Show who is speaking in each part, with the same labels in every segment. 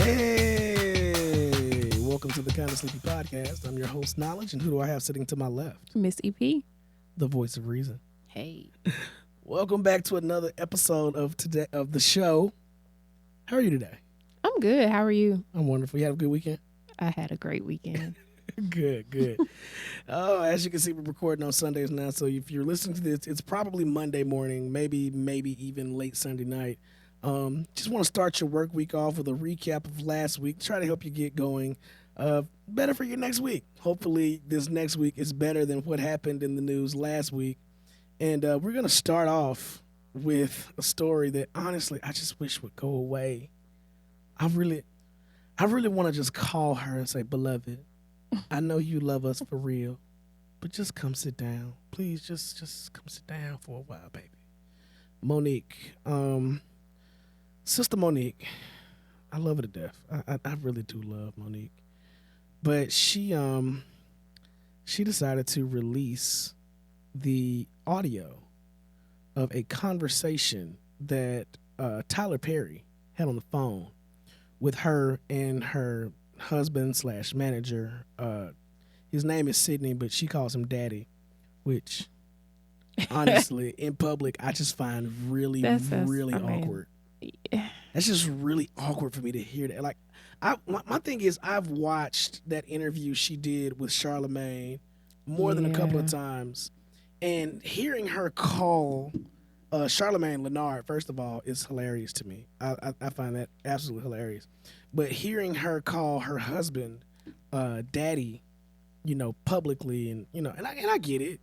Speaker 1: Hey, welcome to the Kind of Sleepy Podcast. I'm your host, Knowledge, and who do I have sitting to my left?
Speaker 2: Miss EP.
Speaker 1: The voice of reason.
Speaker 2: Hey.
Speaker 1: Welcome back to another episode of the show. How are you today?
Speaker 2: I'm good. How are you?
Speaker 1: I'm wonderful. You had a good weekend?
Speaker 2: I had a great weekend.
Speaker 1: Good. Oh, as you can see, we're recording on Sundays now, so if you're listening to this, it's probably Monday morning, maybe even late Sunday night. Just want to start your work week off with a recap of last week, try to help you get going better for your next week. Hopefully this next week is better than what happened in the news last week. And we're going to start off with a story that, honestly, I just wish would go away. I really want to just call her and say, beloved, I know you love us for real, but just come sit down. Please, just come sit down for a while, baby. Mo'Nique, Sister Mo'Nique, I love her to death. I really do love Mo'Nique. But she decided to release the audio of a conversation that Tyler Perry had on the phone with her and her husband / manager. His name is Sydney, but she calls him Daddy, which honestly in public I just find really awkward. That's just really awkward for me to hear that. Like, my thing is, I've watched that interview she did with Charlamagne more than a couple of times, and hearing her call Charlamagne Leonard, first of all, is hilarious to me. I find that absolutely hilarious. But hearing her call her husband Daddy, publicly, and I get it.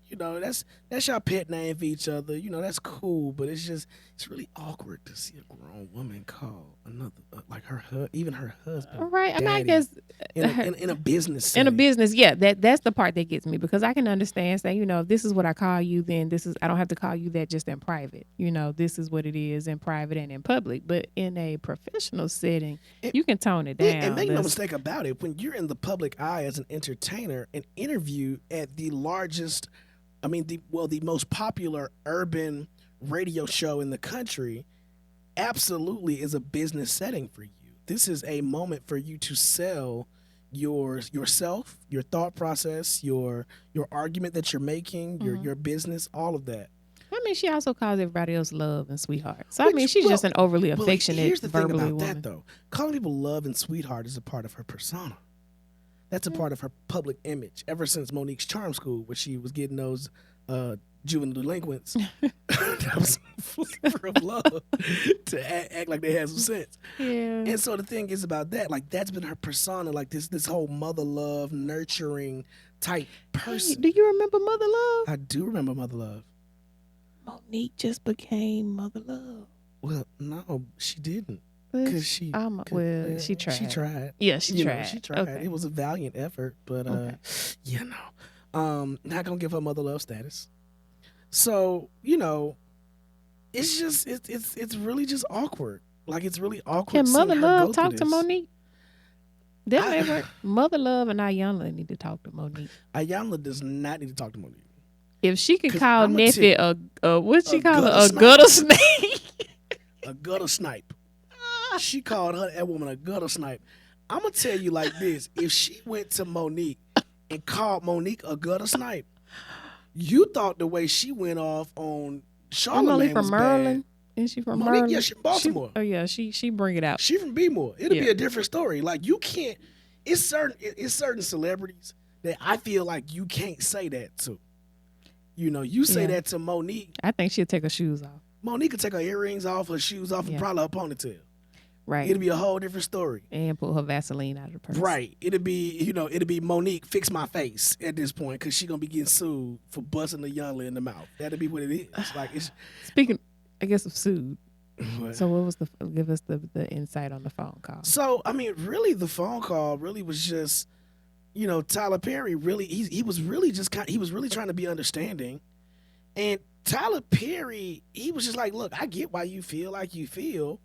Speaker 1: That's your pet name for each other. That's cool. But it's really awkward to see a grown woman call another like even her husband.
Speaker 2: Right.
Speaker 1: Daddy,
Speaker 2: I mean, I guess
Speaker 1: in a business setting.
Speaker 2: in a business, yeah. That's the part that gets me, because I can understand saying, if this is what I call you, then I don't have to call you that just in private. This is what it is in private and in public. But in a professional setting, you can tone it down.
Speaker 1: And make no mistake about it, when you're in the public eye as an entertainer, an interview at the largest, the most popular urban radio show in the country absolutely is a business setting for you. This is a moment for you to sell yourself, your thought process, your argument that you're making, your business, all of that.
Speaker 2: I mean, she also calls everybody else love and sweetheart. So, she's just an overly affectionate,
Speaker 1: here's the thing
Speaker 2: verbally
Speaker 1: about
Speaker 2: woman.
Speaker 1: that, though. Calling people love and sweetheart is a part of her persona. That's a part of her public image. Ever since Mo'Nique's Charm School, where she was getting those juvenile delinquents that was a flavor of love to act like they had some sense.
Speaker 2: Yeah.
Speaker 1: And so the thing is about that, like, that's been her persona, like this whole mother love, nurturing type person.
Speaker 2: Hey, do you remember Mother Love?
Speaker 1: I do remember Mother Love.
Speaker 2: Mo'Nique just became Mother Love.
Speaker 1: Well, no, she didn't. Because she
Speaker 2: tried.
Speaker 1: She tried.
Speaker 2: Yeah, she tried.
Speaker 1: She tried.
Speaker 2: Okay.
Speaker 1: It was a valiant effort, but not gonna give her Mother Love status. So it's just it's really just awkward. Like, it's really awkward.
Speaker 2: Can Mother Love talk to
Speaker 1: Mo'Nique?
Speaker 2: Mo'Nique? Mother Love and Ayanla need to talk to Mo'Nique.
Speaker 1: Ayanla does not need to talk to Mo'Nique.
Speaker 2: If she could call Neffy what'd she call her? A
Speaker 1: gutter
Speaker 2: gutter snake.
Speaker 1: A gutter snipe. She called that woman a gutter snipe. I'm going to tell you like this. If she went to Mo'Nique and called Mo'Nique a gutter snipe, you thought the way she went off on Charlamagne was
Speaker 2: from Maryland.
Speaker 1: bad.
Speaker 2: Is she from
Speaker 1: Mo'Nique,
Speaker 2: Maryland?
Speaker 1: yeah, she from Baltimore.
Speaker 2: She bring it out.
Speaker 1: She from B-more. It'll be a different story. Like, you can't, it's certain celebrities that I feel like you can't say that to. You say that to Mo'Nique.
Speaker 2: I think she'll take her shoes off.
Speaker 1: Mo'Nique could take her earrings off, her shoes off, and probably her ponytail.
Speaker 2: Right.
Speaker 1: It'll be a whole different story.
Speaker 2: And pull her Vaseline out of the purse.
Speaker 1: Right. It'll be Mo'Nique fix my face at this point, because she's going to be getting sued for busting a youngling in the mouth. That'll be what it is. Like, it's
Speaker 2: Speaking, I guess, of sued.
Speaker 1: What?
Speaker 2: So what was give us the insight on the phone call?
Speaker 1: So, really the phone call really was just, Tyler Perry really, he was really trying to be understanding. And Tyler Perry, he was just like, look, I get why you feel like you feel.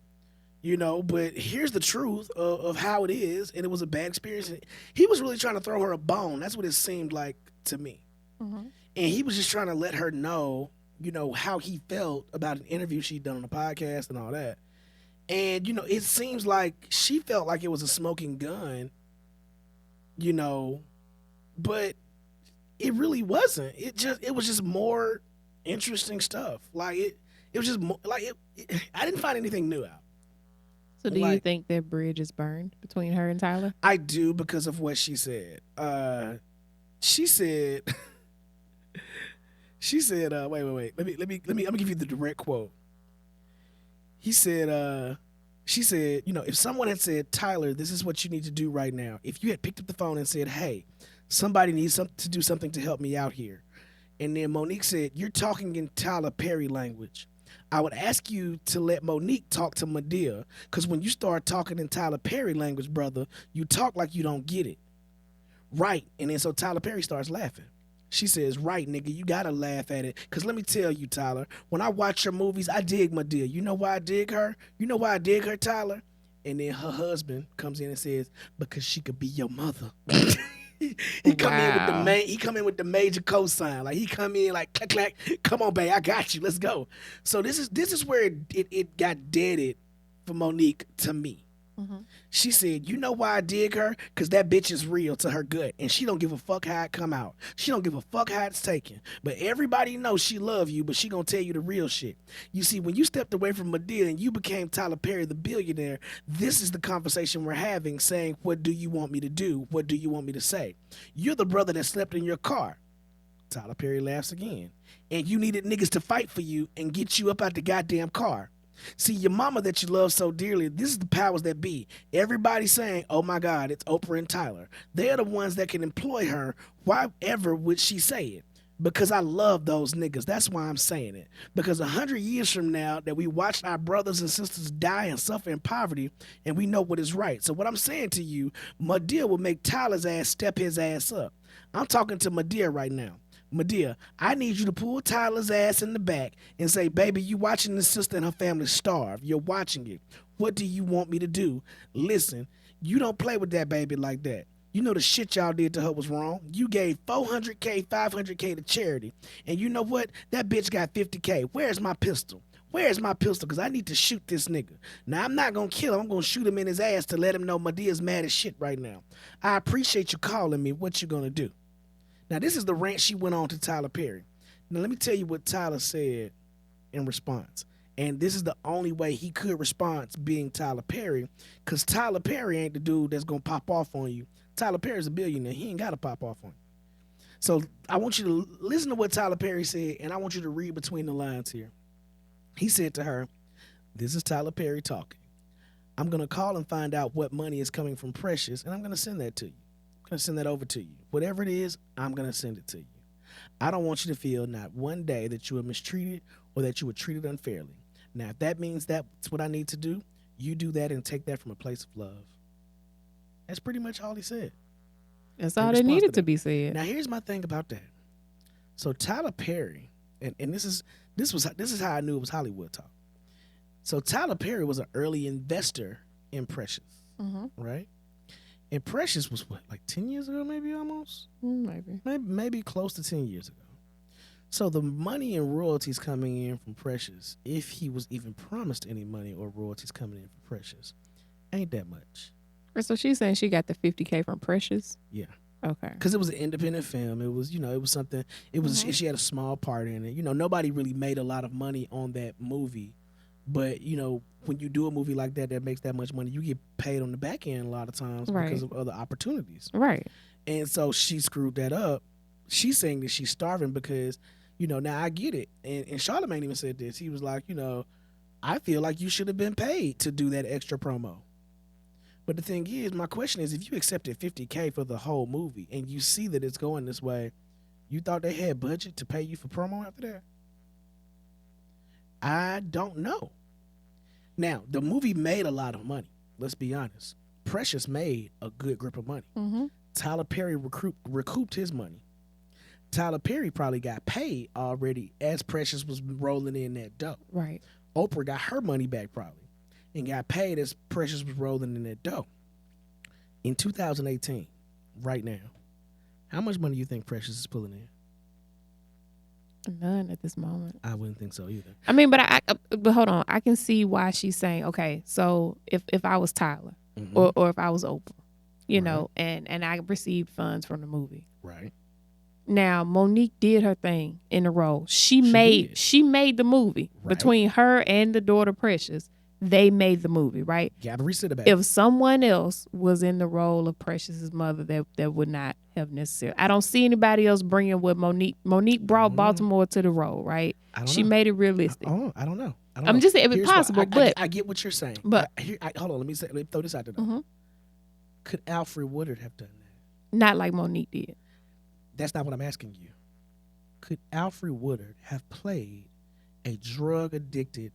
Speaker 1: But here's the truth of how it is, and it was a bad experience. He was really trying to throw her a bone. That's what it seemed like to me. Mm-hmm. And he was just trying to let her know, how he felt about an interview she'd done on a podcast and all that. And, it seems like she felt like it was a smoking gun, you know, but it really wasn't. It was just more interesting stuff. Like it was just more, like I didn't find anything new out.
Speaker 2: So do you
Speaker 1: Like
Speaker 2: think that bridge is burned between her and Tyler?
Speaker 1: I do because of what she said. She said she said wait. I'm gonna give you the direct quote. She said, if someone had said, Tyler, this is what you need to do right now. If you had picked up the phone and said, hey, somebody needs to do something to help me out here. And then Mo'Nique said, you're talking in Tyler Perry language. I would ask you to let Mo'Nique talk to Madea, because when you start talking in Tyler Perry language, brother, you talk like you don't get it. Right. And then so Tyler Perry starts laughing. She says, right, nigga, you gotta laugh at it. Because let me tell you, Tyler, when I watch your movies, I dig Madea. You know why I dig her? You know why I dig her, Tyler? And then her husband comes in and says, because she could be your mother. He come in with the major cosign. Like he come in like clack clack, come on, babe, I got you. Let's go. So this is where it got deaded for Mo'Nique to me.
Speaker 2: Mm-hmm.
Speaker 1: She said, you know why I dig her? Because that bitch is real to her gut. And she don't give a fuck how it come out. She don't give a fuck how it's taken. But everybody knows she love you, but she gonna tell you the real shit. You see, when you stepped away from Madea and you became Tyler Perry, the billionaire, this is the conversation we're having, saying, what do you want me to do? What do you want me to say? You're the brother that slept in your car. Tyler Perry laughs again. And you needed niggas to fight for you and get you up out the goddamn car. See, your mama that you love so dearly, this is the powers that be. Everybody saying, oh my God, it's Oprah and Tyler. They're the ones that can employ her. Why ever would she say it? Because I love those niggas. That's why I'm saying it. Because 100 years from now that we watched our brothers and sisters die and suffer in poverty, and we know what is right. So what I'm saying to you, Madea will make Tyler's ass step his ass up. I'm talking to Madea right now. Madea, I need you to pull Tyler's ass in the back and say, baby, you watching this sister and her family starve. You're watching it. What do you want me to do? Listen, you don't play with that baby like that. You know the shit y'all did to her was wrong. You gave $400K, $500K to charity. And you know what? That bitch got $50K. Where's my pistol? Where's my pistol? Because I need to shoot this nigga. Now, I'm not going to kill him. I'm going to shoot him in his ass to let him know Madea's mad as shit right now. I appreciate you calling me. What you going to do? Now, this is the rant she went on to Tyler Perry. Now, let me tell you what Tyler said in response. And this is the only way he could respond being Tyler Perry, because Tyler Perry ain't the dude that's going to pop off on you. Tyler Perry's a billionaire. He ain't got to pop off on you. So I want you to listen to what Tyler Perry said, and I want you to read between the lines here. He said to her, this is Tyler Perry talking. I'm going to call and find out what money is coming from Precious, and I'm going to send that to you. I'm going to send that over to you. Whatever it is, I'm going to send it to you. I don't want you to feel not one day that you were mistreated or that you were treated unfairly. Now, if that means that's what I need to do, you do that and take that from a place of love. That's pretty much all he said.
Speaker 2: That's all that needed to be said.
Speaker 1: Now, here's my thing about that. So Tyler Perry, and this is how I knew it was Hollywood talk. So Tyler Perry was an early investor in Precious, right? And Precious was what, like 10 years ago, maybe almost? Maybe close to 10 years ago. So the money and royalties coming in from Precious, if he was even promised any money or royalties coming in from Precious, ain't that much.
Speaker 2: So she's saying she got the $50K from Precious?
Speaker 1: Yeah.
Speaker 2: Okay.
Speaker 1: Because it was an independent film. It was, it was something, she had a small part in it. Nobody really made a lot of money on that movie. But, when you do a movie like that makes that much money, you get paid on the back end a lot of times because of other opportunities.
Speaker 2: Right.
Speaker 1: And so she screwed that up. She's saying that she's starving because, now I get it. And Charlamagne even said this. He was like, I feel like you should have been paid to do that extra promo. But the thing is, my question is, if you accepted $50K for the whole movie and you see that it's going this way, you thought they had budget to pay you for promo after that? I don't know. Now, the movie made a lot of money. Let's be honest. Precious made a good grip of money. Tyler Perry recouped his money. Tyler Perry probably got paid already as Precious was rolling in that dough.
Speaker 2: Right.
Speaker 1: Oprah got her money back probably and got paid as Precious was rolling in that dough. In 2018, right now, how much money do you think Precious is pulling in?
Speaker 2: None at this moment.
Speaker 1: I wouldn't think so either.
Speaker 2: I mean, but hold on. I can see why she's saying, okay, so if I was Tyler or if I was Oprah, you know, and I received funds from the movie.
Speaker 1: Right.
Speaker 2: Now, Mo'Nique did her thing in the role. She made the movie between her and the daughter Precious. They made the movie, right?
Speaker 1: Gabby Sidibe.
Speaker 2: If someone else was in the role of Precious's mother, that would not have necessarily. I don't see anybody else bringing what Mo'Nique. Mo'Nique brought Baltimore to the role, right? She made it realistic.
Speaker 1: I don't know.
Speaker 2: I'm just saying if it's possible, but
Speaker 1: I get what you're saying.
Speaker 2: But
Speaker 1: hold on, let me throw this out there. Could Alfred Woodard have done that?
Speaker 2: Not like Mo'Nique did.
Speaker 1: That's not what I'm asking you. Could Alfred Woodard have played a drug addicted?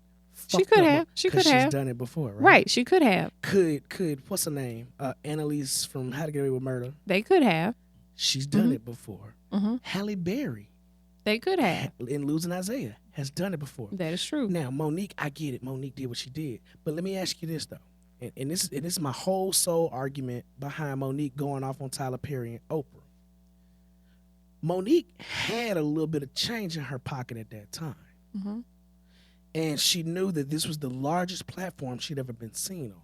Speaker 2: She could have. She could have.
Speaker 1: She's done it before, right?
Speaker 2: Right. She could have.
Speaker 1: Could what's her name? Annalise from How to Get Away with Murder.
Speaker 2: They could have.
Speaker 1: She's done it before. Halle Berry.
Speaker 2: They could have.
Speaker 1: In Losing Isaiah has done it before.
Speaker 2: That is true.
Speaker 1: Now Mo'Nique, I get it. Mo'Nique did what she did, but let me ask you this though, and this is my whole sole argument behind Mo'Nique going off on Tyler Perry and Oprah. Mo'Nique had a little bit of change in her pocket at that time. And she knew that this was the largest platform she'd ever been seen on.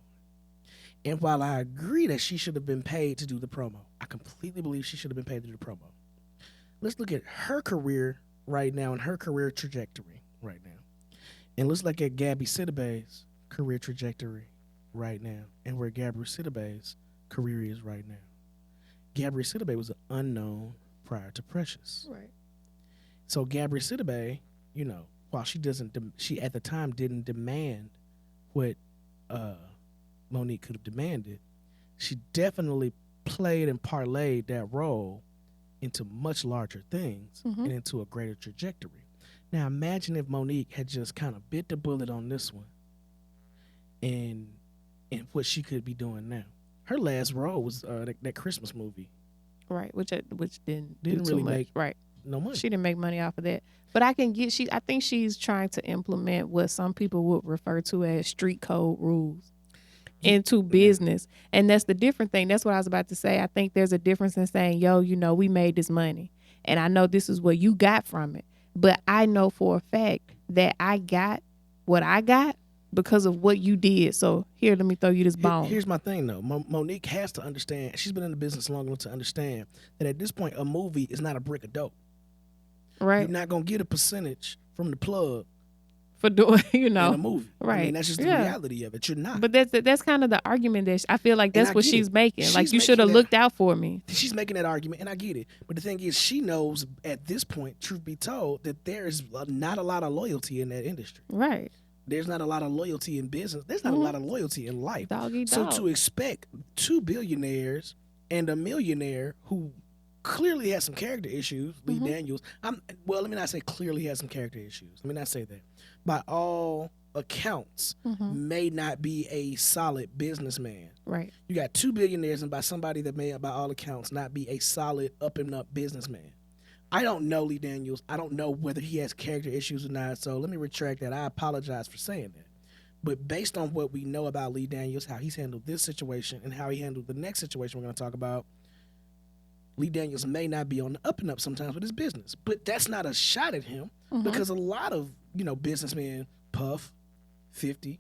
Speaker 1: And while I agree that she should have been paid to do the promo, I completely believe she should have been paid to do the promo. Let's look at her career right now and her career trajectory right now. And let's look at Gabby Sidibe's career trajectory right now and where Gabby Sidibe's career is right now. Gabby Sidibe was an unknown prior to Precious.
Speaker 2: Right.
Speaker 1: So Gabby Sidibe, you know, while she at the time didn't demand what Mo'Nique could have demanded, she definitely played and parlayed that role into much larger things and into a greater trajectory. Now imagine if Mo'Nique had just kind of bit the bullet on this one and what she could be doing now. Her last role was that Christmas movie.
Speaker 2: Right, which didn't
Speaker 1: really make
Speaker 2: no money. She didn't make money off of that. But I think she's trying to implement what some people would refer to as street code rules into business. And that's the different thing. That's what I was about to say. I think there's a difference in saying, yo, you know, we made this money and I know this is what you got from it. But I know for a fact that I got what I got because of what you did. So here, let me throw you this bone.
Speaker 1: Here's my thing though. Mo'Nique has to understand, she's been in the business long enough to understand that at this point, a movie is not a brick of dope.
Speaker 2: Right.
Speaker 1: You're not going to get a percentage from the plug
Speaker 2: for doing, you know,
Speaker 1: in a movie.
Speaker 2: Right.
Speaker 1: I mean, that's just the reality of it. You're not.
Speaker 2: But that's kind of the argument that I feel like that's what she's making. Like, you should have looked out for me.
Speaker 1: She's making that argument, and I get it. But the thing is, she knows at this point, truth be told, that there is not a lot of loyalty in that industry.
Speaker 2: Right.
Speaker 1: There's not a lot of loyalty in business. There's not a lot of loyalty in life.
Speaker 2: Doggy
Speaker 1: so
Speaker 2: dog.
Speaker 1: To expect 2 billionaires and a millionaire who clearly has some character issues, Lee Daniels. Let me not say clearly has some character issues. Let me not say that. By all accounts, may not be a solid businessman.
Speaker 2: Right.
Speaker 1: You got 2 billionaires and by somebody that may, by all accounts, not be a solid up and up businessman. I don't know Lee Daniels. I don't know whether he has character issues or not. So let me retract that. I apologize for saying that. But based on what we know about Lee Daniels, how he's handled this situation and how he handled the next situation we're going to talk about, Lee Daniels may not be on the up and up sometimes with his business. But that's not a shot at him because a lot of, businessmen, Puff, 50,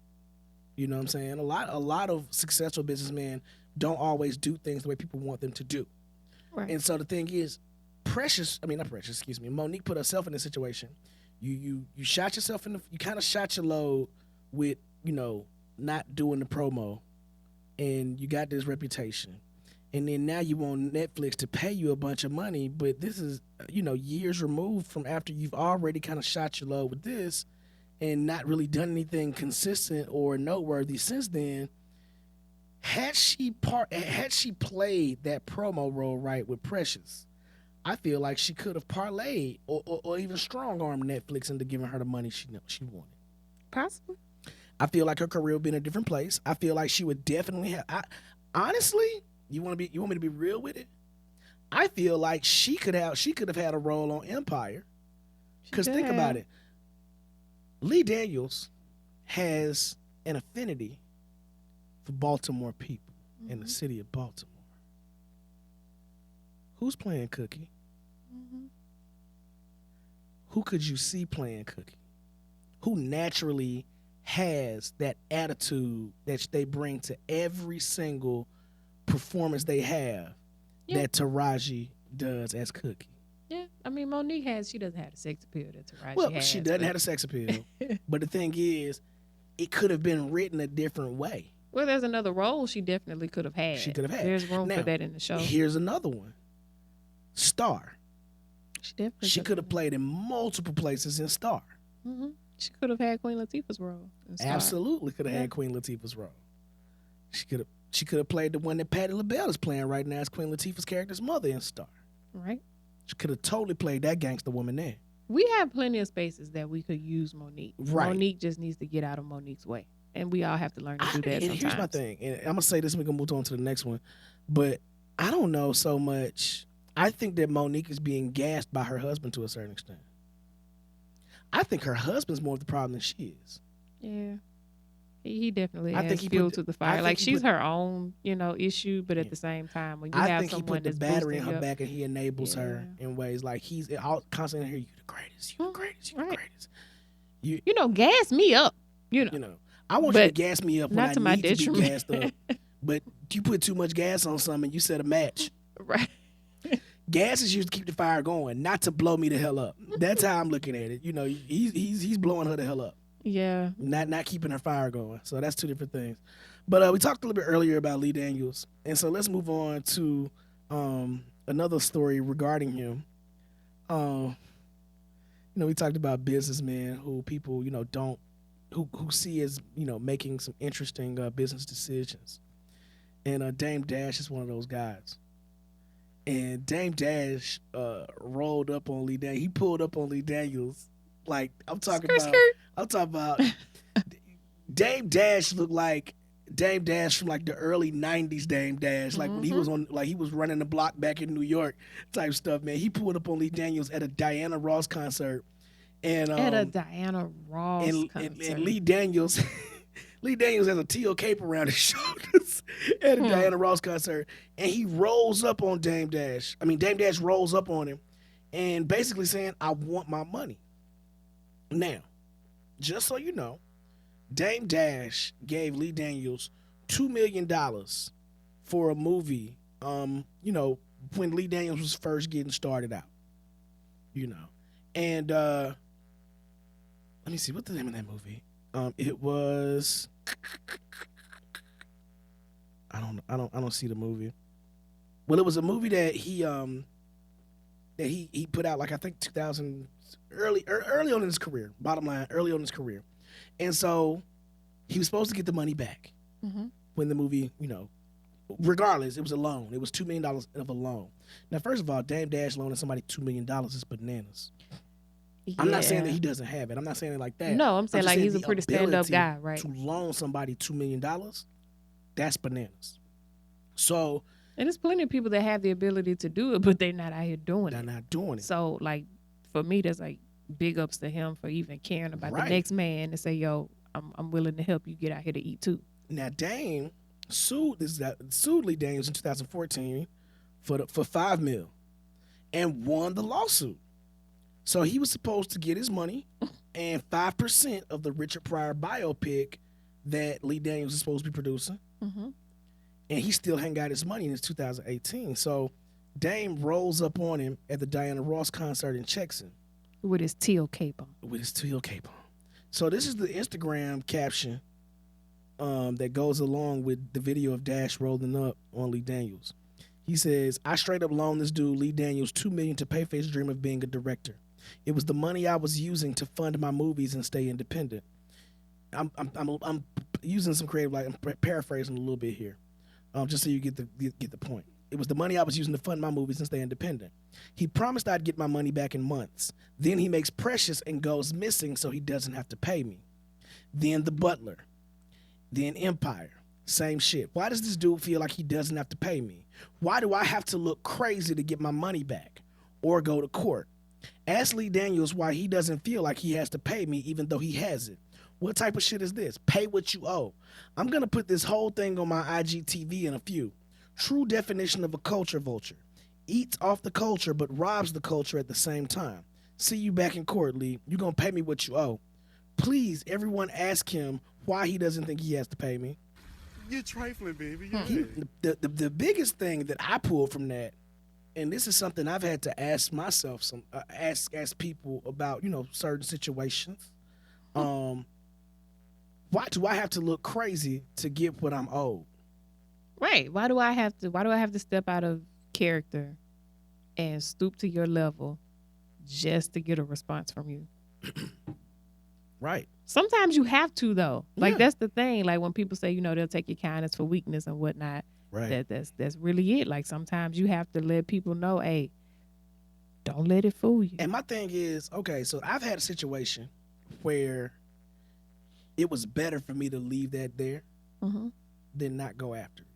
Speaker 1: you know what I'm saying? A lot of successful businessmen don't always do things the way people want them to do.
Speaker 2: Right.
Speaker 1: And so the thing is, Mo'Nique put herself in this situation. You shot yourself you kind of shot your load with, not doing the promo, and you got this reputation. And then now you want Netflix to pay you a bunch of money, but this is, years removed from after you've already kind of shot your load with this and not really done anything consistent or noteworthy since then. Had she played that promo role right with Precious, I feel like she could have parlayed or even strong-armed Netflix into giving her the money she wanted.
Speaker 2: Possibly.
Speaker 1: I feel like her career would be in a different place. I feel like she would definitely have. Honestly, you want me to be real with it? I feel like she could have had a role on Empire. Because think about it. Lee Daniels has an affinity for Baltimore people in the city of Baltimore. Who's playing Cookie? who could you see playing Cookie? Who naturally has that attitude that they bring to every single performance they have that Taraji does as Cookie?
Speaker 2: Yeah, I mean, Mo'Nique she doesn't have the sex appeal that Taraji
Speaker 1: Well,
Speaker 2: has.
Speaker 1: she doesn't have the sex appeal. But the thing is, it could have been written a different way.
Speaker 2: Well, there's another role she definitely could have had.
Speaker 1: She could have had.
Speaker 2: There's room
Speaker 1: now,
Speaker 2: for that in the show.
Speaker 1: Here's another one. Star.
Speaker 2: She
Speaker 1: could have played in multiple places in Star.
Speaker 2: Mm-hmm. She could have had Queen Latifah's role.
Speaker 1: Absolutely could have had Queen Latifah's role. She could have played the one that Patti LaBelle is playing right now as Queen Latifah's character's mother in Star.
Speaker 2: Right.
Speaker 1: She could have totally played that gangster woman there.
Speaker 2: We have plenty of spaces that we could use Mo'Nique.
Speaker 1: Right.
Speaker 2: Mo'Nique just needs to get out of Mo'Nique's way. And we all have to learn to do that
Speaker 1: and
Speaker 2: sometimes.
Speaker 1: Here's my thing. And I'm going to say this and we're going to move on to the next one. But I don't know so much. I think that Mo'Nique is being gassed by her husband to a certain extent. I think her husband's more of the problem than she is.
Speaker 2: Yeah. He definitely
Speaker 1: I
Speaker 2: adds
Speaker 1: think he
Speaker 2: fuel
Speaker 1: put
Speaker 2: to the fire. Like, she's her own, issue, but
Speaker 1: Yeah.
Speaker 2: at the same time, when you
Speaker 1: I
Speaker 2: have
Speaker 1: think he
Speaker 2: someone
Speaker 1: put the
Speaker 2: that's
Speaker 1: battery in
Speaker 2: boosting
Speaker 1: her
Speaker 2: you up-
Speaker 1: back and he enables her
Speaker 2: Yeah.
Speaker 1: in ways like he's all constantly here. You the greatest. You the greatest. You the
Speaker 2: Right.
Speaker 1: greatest.
Speaker 2: Gas me up.
Speaker 1: I want you to
Speaker 2: But
Speaker 1: gas me up when
Speaker 2: not
Speaker 1: I
Speaker 2: to my
Speaker 1: need to be
Speaker 2: detriment.
Speaker 1: gassed up. But you put too much gas on something, you set a match.
Speaker 2: Right.
Speaker 1: Gas is used to keep the fire going, not to blow me the hell up. That's how I'm looking at it. He's blowing her the hell up,
Speaker 2: Yeah.
Speaker 1: not keeping her fire going. So that's two different things. But we talked a little bit earlier about Lee Daniels, and so let's move on to another story regarding him. We talked about businessmen who people don't who see as making some interesting business decisions, and Dame Dash is one of those guys. And Dame Dash rolled up on Lee Daniels. He pulled up on Lee Daniels. Like I'm talking about Dame Dash looked like Dame Dash from like the early '90s. Dame Dash, like when he was he was running the block back in New York type stuff. Man, he pulled up on Lee Daniels at a Diana Ross concert, and
Speaker 2: At a Diana Ross concert.
Speaker 1: and Lee Daniels. Lee Daniels has a teal cape around his shoulders at a Diana Ross concert, and he rolls up on Dame Dash. I mean, Dame Dash rolls up on him, and basically saying, "I want my money." Now, just so you know, Dame Dash gave Lee Daniels $2 million for a movie. When Lee Daniels was first getting started out. And let me see, what's the name of that movie? It was I don't see the movie. Well, it was a movie that he put out like I think 2000 early on in his career. Bottom line, early on in his career, and so he was supposed to get the money back when the movie, regardless, it was a loan. It was $2 million of a loan. Now, first of all, Dame Dash loaning somebody $2 million is bananas. Yeah. I'm not saying that he doesn't have it. I'm not saying it like that.
Speaker 2: No, I'm saying like he's a pretty stand-up guy, right?
Speaker 1: To loan somebody $2 million, that's bananas. So,
Speaker 2: and there's plenty of people that have the ability to do it, but they're not out here doing it.
Speaker 1: They're not doing it.
Speaker 2: So, like, for me, that's like big ups to him for even caring about the next man and say, "Yo, I'm willing to help you get out here to eat too."
Speaker 1: Now, Dame sued Lee Daniels in 2014 for $5 million and won the lawsuit. So he was supposed to get his money and 5% of the Richard Pryor biopic that Lee Daniels is supposed to be producing. And he still hadn't got his money in 2018. So Dame rolls up on him at the Diana Ross concert and checks him.
Speaker 2: With his teal cape on.
Speaker 1: So this is the Instagram caption that goes along with the video of Dash rolling up on Lee Daniels. He says, "I straight up loaned this dude Lee Daniels $2 million to pay for his dream of being a director. It was the money I was using to fund my movies and stay independent." I'm using some creative, like I'm paraphrasing a little bit here, just so you get the point. It was the money I was using to fund my movies and stay independent. He promised I'd get my money back in months. Then he makes Precious and goes missing so he doesn't have to pay me. Then The Butler. Then Empire. Same shit. Why does this dude feel like he doesn't have to pay me? Why do I have to look crazy to get my money back or go to court? Ask Lee Daniels why he doesn't feel like he has to pay me even though he has it. What type of shit is this? Pay what you owe. I'm going to put this whole thing on my IGTV in a few. True definition of a culture vulture. Eats off the culture but robs the culture at the same time. See you back in court, Lee. You're going to pay me what you owe. Please, everyone ask him why he doesn't think he has to pay me.
Speaker 3: You're trifling, baby.
Speaker 1: The biggest thing that I pulled from that, and this is something I've had to ask myself, ask people about, certain situations. Why do I have to look crazy to get what I'm owed?
Speaker 2: Right. Why do I have to step out of character and stoop to your level just to get a response from you?
Speaker 1: Right.
Speaker 2: Sometimes you have to, though. Like,
Speaker 1: Yeah.
Speaker 2: that's the thing. Like, when people say, they'll take your kindness for weakness and whatnot,
Speaker 1: Right.
Speaker 2: that's really it. Like, sometimes you have to let people know, hey, don't let it fool you.
Speaker 1: And my thing is, okay, so I've had a situation where it was better for me to leave that there
Speaker 2: Mm-hmm.
Speaker 1: than not go after it.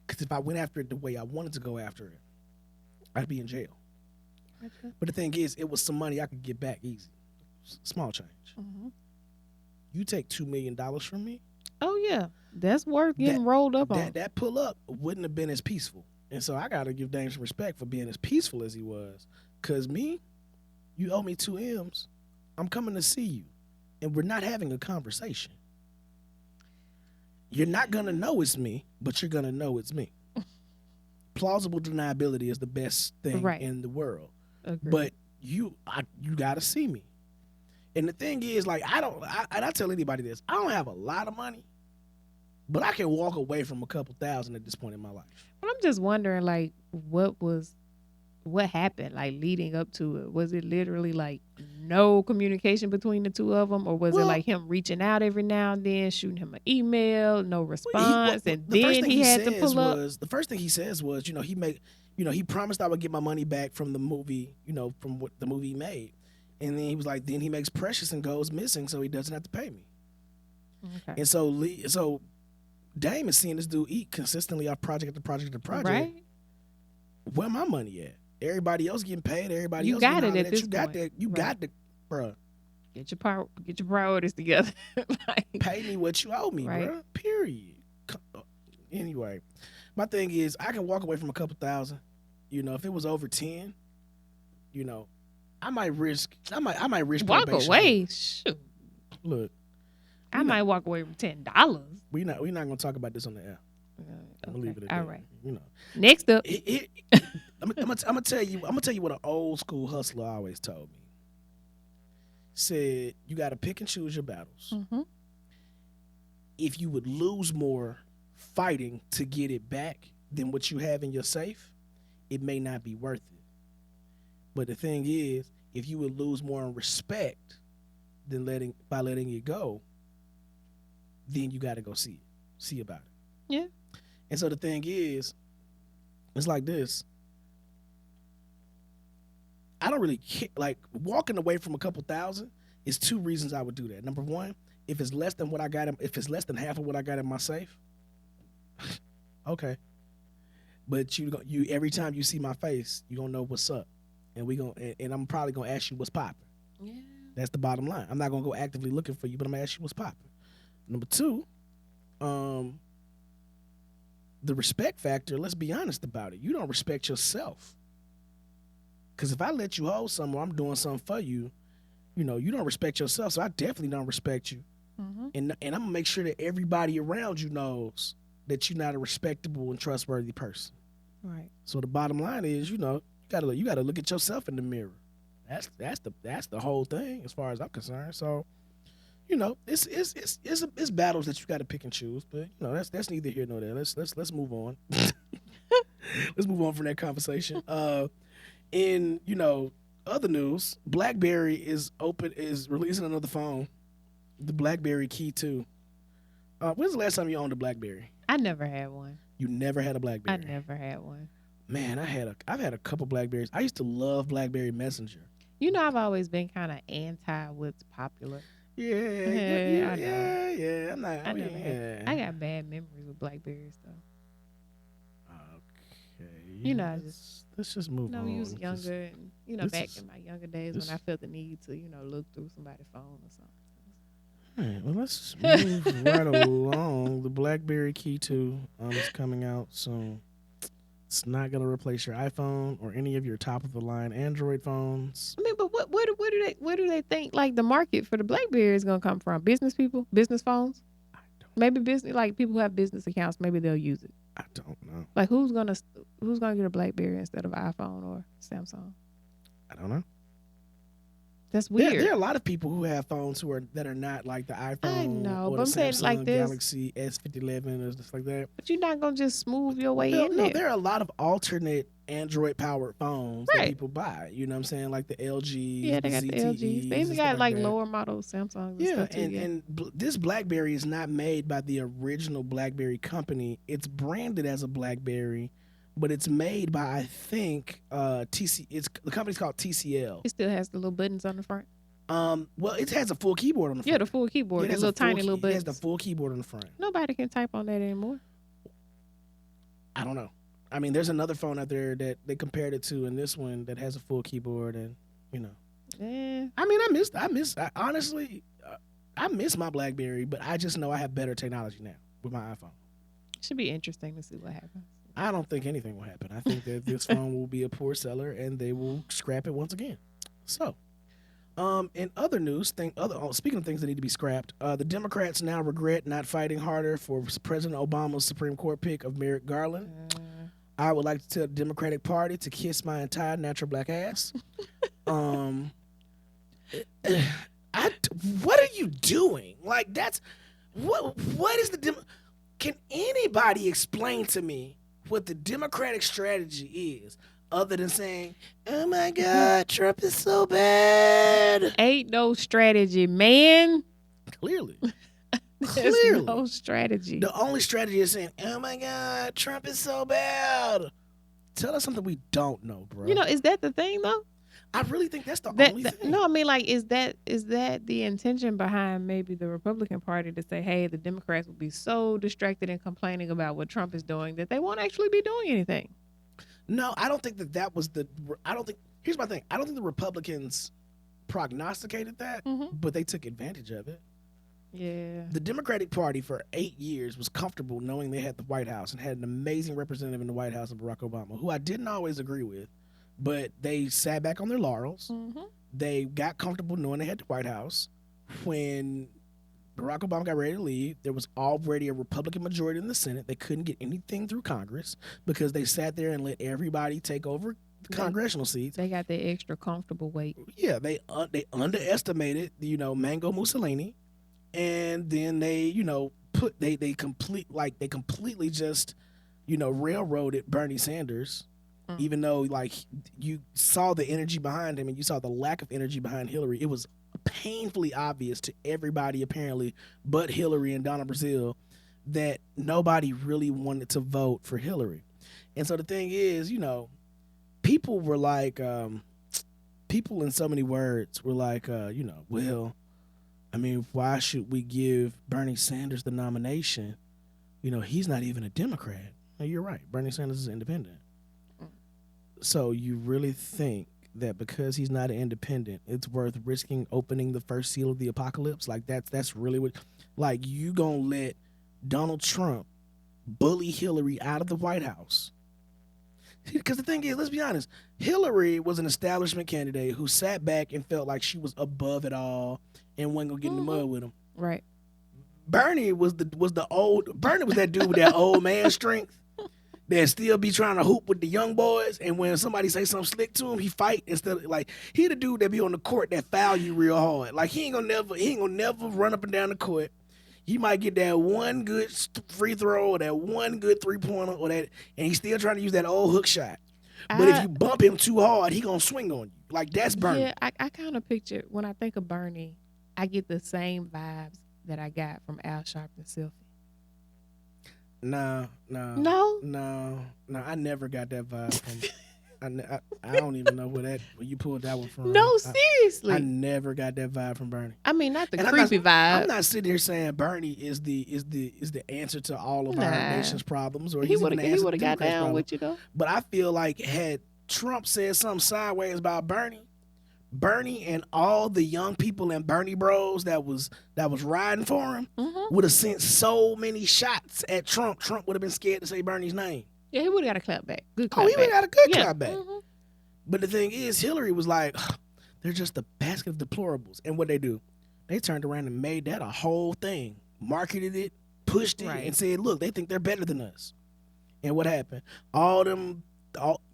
Speaker 1: Because if I went after it the way I wanted to go after it, I'd be in jail.
Speaker 2: Okay.
Speaker 1: But the thing is, it was some money I could get back easy. Small change.
Speaker 2: Mm-hmm.
Speaker 1: You take $2 million from me,
Speaker 2: Oh, yeah. That's worth getting rolled up on.
Speaker 1: that pull up wouldn't have been as peaceful. And so I got to give Dame some respect for being as peaceful as he was. Because me, you owe me 2 M's. I'm coming to see you. And we're not having a conversation. You're not going to know it's me, but you're going to know it's me. Plausible deniability is the best thing in the world.
Speaker 2: Agreed.
Speaker 1: But you got to see me. And the thing is, like, I tell anybody this, I don't have a lot of money, but I can walk away from a couple thousand at this point in my life.
Speaker 2: But I'm just wondering, like, what happened, like, leading up to it? Was it literally, like, no communication between the two of them? Or was it, like, him reaching out every now and then, shooting him an email, no response, and then he had to pull up?
Speaker 1: The first thing he says was, he promised I would get my money back from the movie, from what the movie he made. And then he was like, then he makes Precious and goes missing, so he doesn't have to pay me.
Speaker 2: Okay.
Speaker 1: And so Dame is seeing this dude eat consistently off project after project after project.
Speaker 2: Right?
Speaker 1: Where my money at? Everybody else getting paid. Everybody
Speaker 2: You
Speaker 1: else
Speaker 2: got
Speaker 1: getting
Speaker 2: it
Speaker 1: all
Speaker 2: at
Speaker 1: that.
Speaker 2: this
Speaker 1: You got
Speaker 2: point.
Speaker 1: that. You
Speaker 2: Right.
Speaker 1: got the, bruh.
Speaker 2: Get your priorities together. Like,
Speaker 1: Pay me what you owe me,
Speaker 2: Right.
Speaker 1: bruh. Period. Anyway, my thing is, I can walk away from a couple thousand. If it was over 10, I might risk.
Speaker 2: walk
Speaker 1: probation.
Speaker 2: away. Shoot.
Speaker 1: Look,
Speaker 2: I might walk away with $10.
Speaker 1: we're not gonna talk about this on the air. I'm gonna leave it at
Speaker 2: All
Speaker 1: that.
Speaker 2: right.
Speaker 1: You know,
Speaker 2: Next up.
Speaker 1: I'm gonna tell you what an old school hustler always told me. Said you got to pick and choose your battles.
Speaker 2: Mm-hmm.
Speaker 1: If you would lose more fighting to get it back than what you have in your safe, it may not be worth it. But the thing is, if you would lose more in respect than letting it go, then you got to go see about it.
Speaker 2: Yeah.
Speaker 1: And so the thing is, it's like this. I don't really care. Like, walking away from a couple thousand is 2 reasons I would do that. Number one, if it's less than what I got, if it's less than half of what I got in my safe, okay. But you every time you see my face, you gonna know what's up, and I'm probably gonna ask you what's popping.
Speaker 2: Yeah.
Speaker 1: That's the bottom line. I'm not gonna go actively looking for you, but I'm gonna ask you what's popping. Number 2, the respect factor. Let's be honest about it. You don't respect yourself. Because if I let you hold something or I'm doing something for you, you don't respect yourself. So I definitely don't respect you.
Speaker 2: Mm-hmm.
Speaker 1: And I'm going to make sure that everybody around you knows that you're not a respectable and trustworthy person.
Speaker 2: Right.
Speaker 1: So the bottom line is, you gotta look at yourself in the mirror. That's the whole thing as far as I'm concerned. So, it's battles that you got to pick and choose. But that's neither here nor there. Let's move on. Let's move on from that conversation. In other news, BlackBerry is releasing another phone, the BlackBerry Key 2. When's the last time you owned a BlackBerry?
Speaker 2: I never had one.
Speaker 1: You never had a
Speaker 2: I
Speaker 1: BlackBerry?
Speaker 2: never had one.
Speaker 1: Man, I've had a couple BlackBerries. I used to love BlackBerry Messenger.
Speaker 2: I've always been kind of anti what's popular.
Speaker 1: Yeah. I'm not.
Speaker 2: I never had. I got bad memories with BlackBerries though.
Speaker 1: Okay. Let's just move on.
Speaker 2: We was younger, and back
Speaker 1: is-
Speaker 2: in my younger days when I felt the need to, look through somebody's phone or something.
Speaker 1: All right, well, let's move right along. The BlackBerry Key 2 is coming out soon. It's not going to replace your iPhone or any of your top-of-the-line Android phones.
Speaker 2: I mean, but what where do they think like the market for the BlackBerry is gonna come from? Business people, business phones. Maybe business, like people who have business accounts, maybe they'll use it.
Speaker 1: I don't know.
Speaker 2: Like who's gonna get a BlackBerry instead of iPhone or Samsung?
Speaker 1: I don't know.
Speaker 2: That's weird.
Speaker 1: There are a lot of people who have phones that are not like the iPhone.
Speaker 2: I know,
Speaker 1: or
Speaker 2: but
Speaker 1: the
Speaker 2: I'm saying
Speaker 1: Samsung
Speaker 2: like this,
Speaker 1: Galaxy S5011 or stuff like that.
Speaker 2: But you're not gonna just smooth your way in
Speaker 1: No,
Speaker 2: there.
Speaker 1: there are a lot of alternate Android powered phones that
Speaker 2: Right.
Speaker 1: people buy. You know what I'm saying? Like the LGs,
Speaker 2: Yeah, they got the
Speaker 1: ZTEs,
Speaker 2: LGs. They even
Speaker 1: and
Speaker 2: got
Speaker 1: stuff
Speaker 2: like
Speaker 1: that.
Speaker 2: lower model Samsungs. And
Speaker 1: Yeah,
Speaker 2: stuff too,
Speaker 1: and this BlackBerry is not made by the original BlackBerry company. It's branded as a BlackBerry, but it's made by I think TC. The company's called TCL.
Speaker 2: It still has the little buttons on the front.
Speaker 1: Well, it has a full keyboard on the front.
Speaker 2: Yeah, the full keyboard.
Speaker 1: It
Speaker 2: The
Speaker 1: has
Speaker 2: little
Speaker 1: a full
Speaker 2: tiny little
Speaker 1: It
Speaker 2: buttons.
Speaker 1: has the full keyboard on the front.
Speaker 2: Nobody can type on that anymore.
Speaker 1: I don't know. I mean, there's another phone out there that they compared it to, and this one that has a full keyboard, and you know.
Speaker 2: Yeah.
Speaker 1: I mean, honestly, I miss my BlackBerry, but I just know I have better technology now with my iPhone.
Speaker 2: Should be interesting to see what happens.
Speaker 1: I don't think anything will happen. I think that this phone will be a poor seller, and they will scrap it once again. So, in other news, speaking of things that need to be scrapped, the Democrats now regret not fighting harder for President Obama's Supreme Court pick of Merrick Garland. I would like to tell the Democratic Party to kiss my entire natural black ass. What are you doing? Like that's what is the Can anybody explain to me what the Democratic strategy is other than saying, "Oh my God, Trump is so bad"?
Speaker 2: Ain't no strategy, man.
Speaker 1: Clearly.
Speaker 2: There's
Speaker 1: Clearly.
Speaker 2: no strategy.
Speaker 1: The only strategy is saying, "Oh my God, Trump is so bad." Tell us something we don't know, bro.
Speaker 2: You know, is that the thing though?
Speaker 1: I really think that's the only thing.
Speaker 2: No, I mean, like, is that the intention behind maybe the Republican Party to say, hey, the Democrats will be so distracted and complaining about what Trump is doing that they won't actually be doing anything?
Speaker 1: No, I don't think that was the. Here's my thing. I don't think the Republicans prognosticated that, but they took advantage of it.
Speaker 2: Yeah.
Speaker 1: The Democratic Party for 8 years was comfortable knowing they had the White House and had an amazing representative in the White House of Barack Obama, who I didn't always agree with, but they sat back on their laurels. They got comfortable knowing they had the White House. When Barack Obama got ready to leave, there was already a Republican majority in the Senate. They couldn't get anything through Congress because they sat there and let everybody take over the congressional seats.
Speaker 2: They got the extra comfortable weight.
Speaker 1: Yeah, they underestimated, Mango Mussolini. And then they, they completely just, railroaded Bernie Sanders, even though like you saw the energy behind him and you saw the lack of energy behind Hillary. It was painfully obvious to everybody apparently, but Hillary and Donna Brazile, that nobody really wanted to vote for Hillary. And so the thing is, people were like, people in so many words were like, well, I mean, why should we give Bernie Sanders the nomination? He's not even a Democrat. No, you're right. Bernie Sanders is independent. So you really think that because he's not an independent, it's worth risking opening the first seal of the apocalypse? Like that's really what, like you gonna let Donald Trump bully Hillary out of the White House? Because the thing is, let's be honest, Hillary was an establishment candidate who sat back and felt like she was above it all and wasn't gonna get in the mud with him.
Speaker 2: Right.
Speaker 1: Bernie was that dude with that old man strength that still be trying to hoop with the young boys, and when somebody say something slick to him, he fight instead of like he the dude that be on the court that foul you real hard. Like he ain't gonna never run up and down the court. He might get that one good free throw or that one good 3-pointer or that, and he's still trying to use that old hook shot. But if you bump him too hard, he gonna swing on you. Like that's Bernie.
Speaker 2: Yeah, I kind of picture when I think of Bernie, I get the same vibes that I got from Al Sharpton's Selfie.
Speaker 1: No. I never got that vibe from. I don't even know where you pulled that one from.
Speaker 2: No, seriously.
Speaker 1: I never got that vibe from Bernie.
Speaker 2: I mean, not the
Speaker 1: And
Speaker 2: creepy vibe.
Speaker 1: I'm not sitting here saying Bernie is the answer to all of our nation's problems, or he would have
Speaker 2: got down with you though.
Speaker 1: But I feel like had Trump said something sideways about Bernie and all the young people and Bernie bros that was riding for him would have sent so many shots at Trump. Trump would have been scared to say Bernie's name.
Speaker 2: Yeah, he would have got a clap back. Good clap
Speaker 1: he would have got a good
Speaker 2: yeah.
Speaker 1: clap back. But the thing is, Hillary was like, They're just a basket of deplorables. And what they do, they turned around and made that a whole thing, marketed it, pushed it,
Speaker 2: Right.
Speaker 1: and said, look, they think they're better than us. And what happened?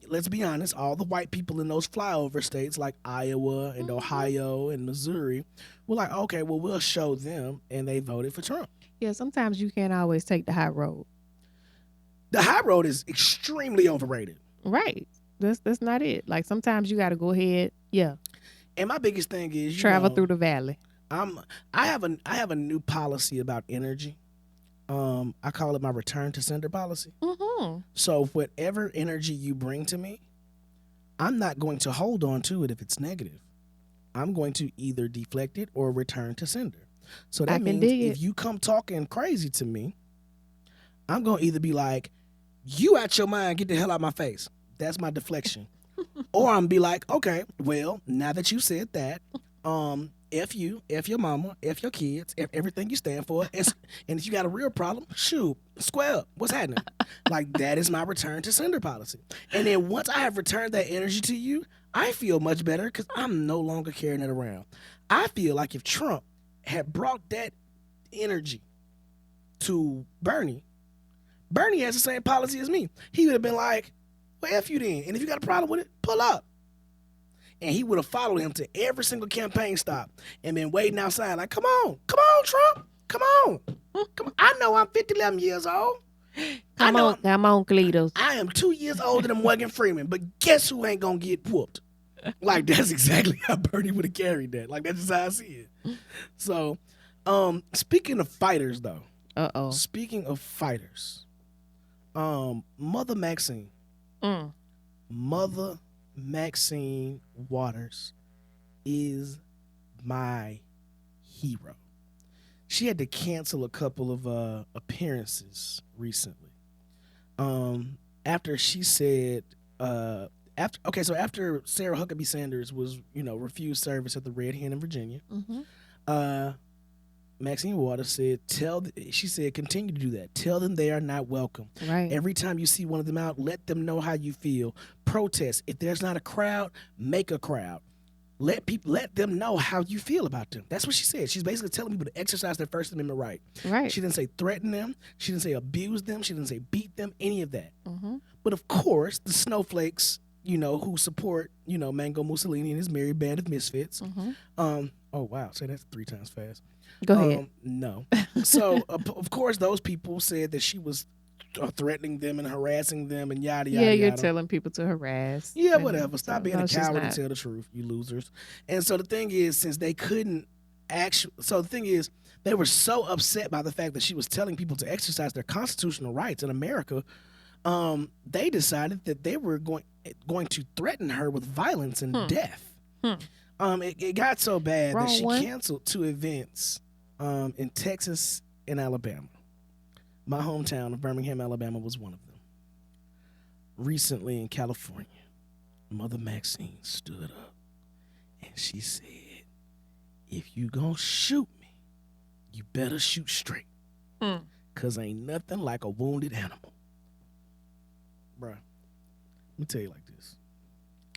Speaker 1: Let's be honest, all the white people in those flyover states like Iowa and Ohio and Missouri were like, okay, well, we'll show them. And they voted for Trump.
Speaker 2: Yeah, sometimes you can't always take the high road.
Speaker 1: The high road is extremely overrated.
Speaker 2: Right. That's not it. Like sometimes you got to go ahead. Yeah.
Speaker 1: And my biggest thing is
Speaker 2: Travel through the valley.
Speaker 1: I have a new policy about energy. I call it my return to sender policy.
Speaker 2: Mm-hmm.
Speaker 1: So whatever energy you bring to me, I'm not going to hold on to it if it's negative. I'm going to either deflect it or return to sender. So that means if you come talking crazy to me, I'm going to either be like, you out your mind, get the hell out my face. That's my deflection. Or I'm going to be like, okay, well, now that you said that, F you, F your mama, F your kids, F everything you stand for. And if you got a real problem, shoot, square up. What's happening? Like, that is my return to sender policy. And then once I have returned that energy to you, I feel much better because I'm no longer carrying it around. I feel like if Trump had brought that energy to Bernie has the same policy as me. He would have been like, well, F you then. And if you got a problem with it, pull up. And he would have followed him to every single campaign stop and been waiting outside like, come on, Trump. Come on. I know I'm 11 years old.
Speaker 2: Come on, Cletus.
Speaker 1: I am 2 years older than Morgan Freeman, but guess who ain't going to get whooped? Like, that's exactly how Bernie would have carried that. Like, that's just how I see it. So, speaking of fighters, though.
Speaker 2: Uh-oh.
Speaker 1: Speaking of fighters, Mother Maxine. Mother Maxine Waters is my hero. She had to cancel a couple of appearances recently. After she said after Sarah Huckabee Sanders was, refused service at the Red Hen in Virginia, Maxine Waters said, continue to do that. Tell them they are not welcome.
Speaker 2: Right.
Speaker 1: Every time you see one of them out, let them know how you feel. Protest. If there's not a crowd, make a crowd. Let them know how you feel about them. That's what she said. She's basically telling people to exercise their First Amendment right.
Speaker 2: Right.
Speaker 1: She didn't say threaten them. She didn't say abuse them. She didn't say beat them, any of that.
Speaker 2: Mm-hmm.
Speaker 1: But of course, the snowflakes, who support, Mango Mussolini and his merry band of misfits.
Speaker 2: Mm-hmm.
Speaker 1: Oh, wow. Say that 3 times fast.
Speaker 2: Go ahead.
Speaker 1: No. So, of course, those people said that she was threatening them and harassing them and yada, yada,
Speaker 2: yeah, you're
Speaker 1: yada.
Speaker 2: telling people to harass.
Speaker 1: Yeah, whatever. Stop being a
Speaker 2: she's
Speaker 1: coward and
Speaker 2: not.
Speaker 1: tell the truth, you losers. And so the thing is, since they couldn't they were so upset by the fact that she was telling people to exercise their constitutional rights in America, they decided that they were going to threaten her with violence and death. It got so bad that she canceled 2 events in Texas and Alabama. My hometown of Birmingham, Alabama was one of them. Recently in California, Mother Maxine stood up and she said, if you gonna shoot me, you better shoot straight. Because ain't nothing like a wounded animal. Bruh, let me tell you like this.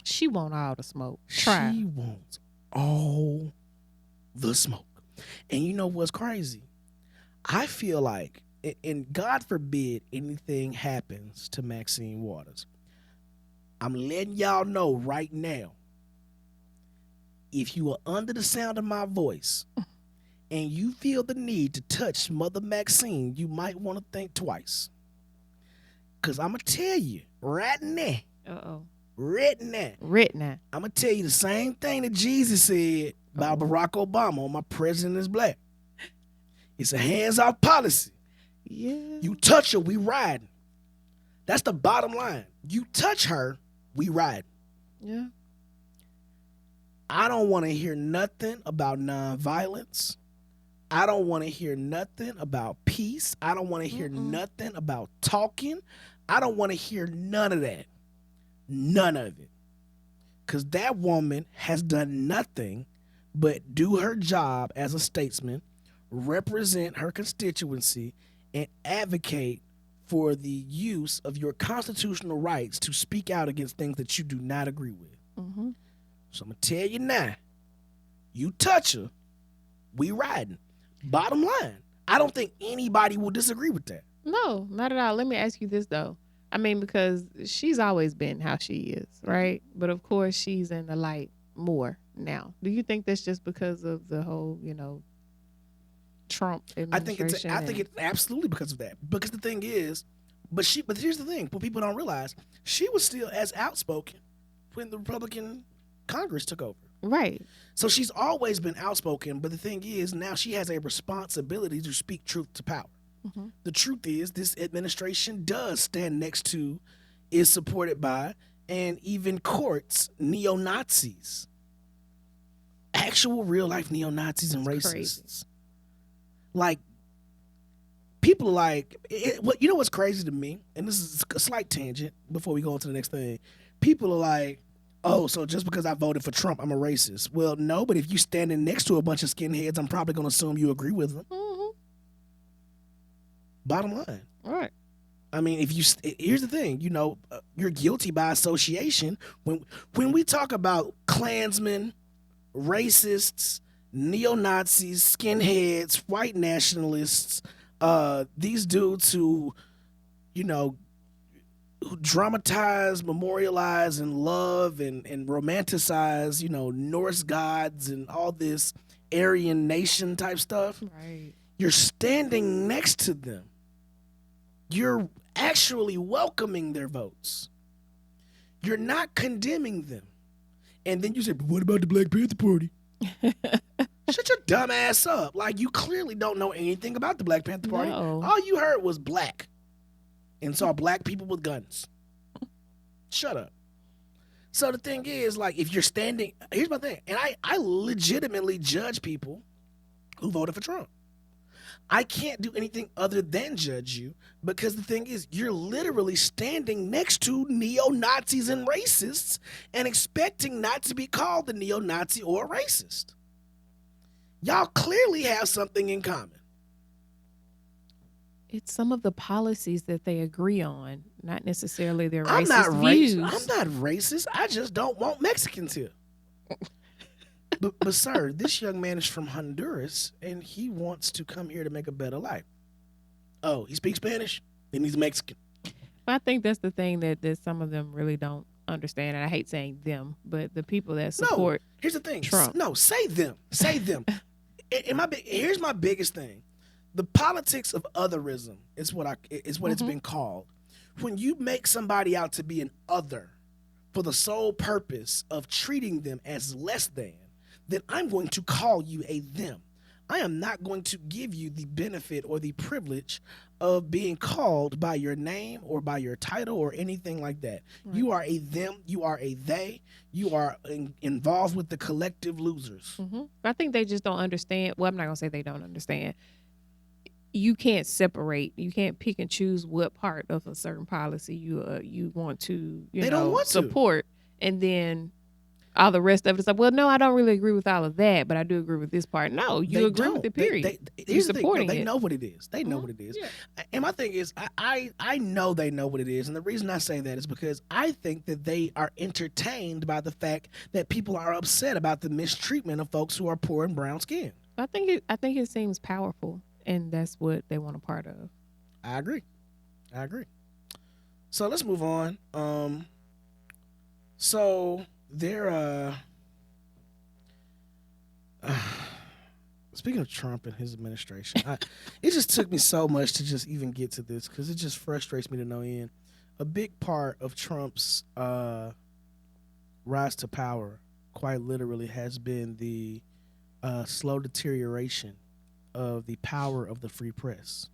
Speaker 2: She want all the smoke.
Speaker 1: She wants all the smoke. And you know what's crazy? I feel like, and God forbid anything happens to Maxine Waters, I'm letting y'all know right now, if you are under the sound of my voice and you feel the need to touch Mother Maxine, you might want to think twice. Because I'm going to tell you right now.
Speaker 2: Uh-oh.
Speaker 1: Right now. I'm going to tell you the same thing that Jesus said about Barack Obama on My President is Black. It's a hands-off policy.
Speaker 2: Yeah.
Speaker 1: You touch her, we riding. That's the bottom line. You touch her, we riding.
Speaker 2: Yeah.
Speaker 1: I don't want to hear nothing about nonviolence. I don't want to hear nothing about peace. I don't want to hear nothing about talking. I don't want to hear none of that. None of it. Because that woman has done nothing but do her job as a statesman, represent her constituency, and advocate for the use of your constitutional rights to speak out against things that you do not agree with.
Speaker 2: Mm-hmm.
Speaker 1: So I'm going to tell you now, You touch her, we riding. Bottom line, I don't think anybody will disagree with that.
Speaker 2: No, not at all. Let me ask you this though. I mean, because she's always been how she is, right? But of course, she's in the light more now. Do you think that's just because of the whole, Trump administration?
Speaker 1: I think it's absolutely because of that. Because the thing is, but here's the thing: what people don't realize, she was still as outspoken when the Republican Congress took over.
Speaker 2: Right.
Speaker 1: So she's always been outspoken. But the thing is, now she has a responsibility to speak truth to power.
Speaker 2: Mm-hmm.
Speaker 1: The truth is, this administration does stand next to, is supported by, and even courts neo-Nazis, actual real-life neo-Nazis and racists.
Speaker 2: Crazy.
Speaker 1: Like, people are like, you know what's crazy to me? And this is a slight tangent before we go on to the next thing. People are like, oh, so just because I voted for Trump, I'm a racist. Well, no, but if you standing next to a bunch of skinheads, I'm probably going to assume you agree with them.
Speaker 2: Mm-hmm.
Speaker 1: Bottom line.
Speaker 2: All right.
Speaker 1: I mean, here's the thing, you're guilty by association. When we talk about Klansmen, racists, neo-Nazis, skinheads, white nationalists, these dudes who dramatize, memorialize, and love and romanticize, Norse gods and all this Aryan nation type stuff.
Speaker 2: Right.
Speaker 1: You're standing next to them. You're actually welcoming their votes. You're not condemning them. And then you say, but what about the Black Panther Party? Shut your dumb ass up. Like, you clearly don't know anything about the Black Panther Party.
Speaker 2: No.
Speaker 1: All you heard was black and saw black people with guns. Shut up. So the thing is, like, if you're standing, here's my thing. And I legitimately judge people who voted for Trump. I can't do anything other than judge you, because the thing is, you're literally standing next to neo-Nazis and racists and expecting not to be called a neo-Nazi or a racist. Y'all clearly have something in common.
Speaker 2: It's some of the policies that they agree on, not necessarily their racist views.
Speaker 1: I'm not racist. I just don't want Mexicans here. But sir, this young man is from Honduras, and he wants to come here to make a better life. Oh, he speaks Spanish? Then he's Mexican.
Speaker 2: I think that's the thing that some of them really don't understand, and I hate saying them, but the people that support
Speaker 1: here's the thing.
Speaker 2: Trump.
Speaker 1: No, say them. Say them. Here's my biggest thing. The politics of otherism is what it's been called. When you make somebody out to be an other for the sole purpose of treating them as less than, then I'm going to call you a them. I am not going to give you the benefit or the privilege of being called by your name or by your title or anything like that. Right. You are a them. You are a they. You are involved with the collective losers.
Speaker 2: Mm-hmm. I think they just don't understand. Well, I'm not going to say they don't understand. You can't separate. You can't pick and choose what part of a certain policy you want to support, and then all the rest of it is like, well, no, I don't really agree with all of that, but I do agree with this part. No, you agree with it, period.
Speaker 1: You're supporting it. They know what it is. They know what it is. Yeah. And my thing is, I know they know what it is. And the reason I say that is because I think that they are entertained by the fact that people are upset about the mistreatment of folks who are poor and brown skinned.
Speaker 2: I think it seems powerful, and that's what they want a part of.
Speaker 1: I agree. So let's move on. So they're speaking of Trump and his administration, it just took me so much to just even get to this, because it just frustrates me to no end. A big part of Trump's rise to power, quite literally, has been the slow deterioration of the power of the free press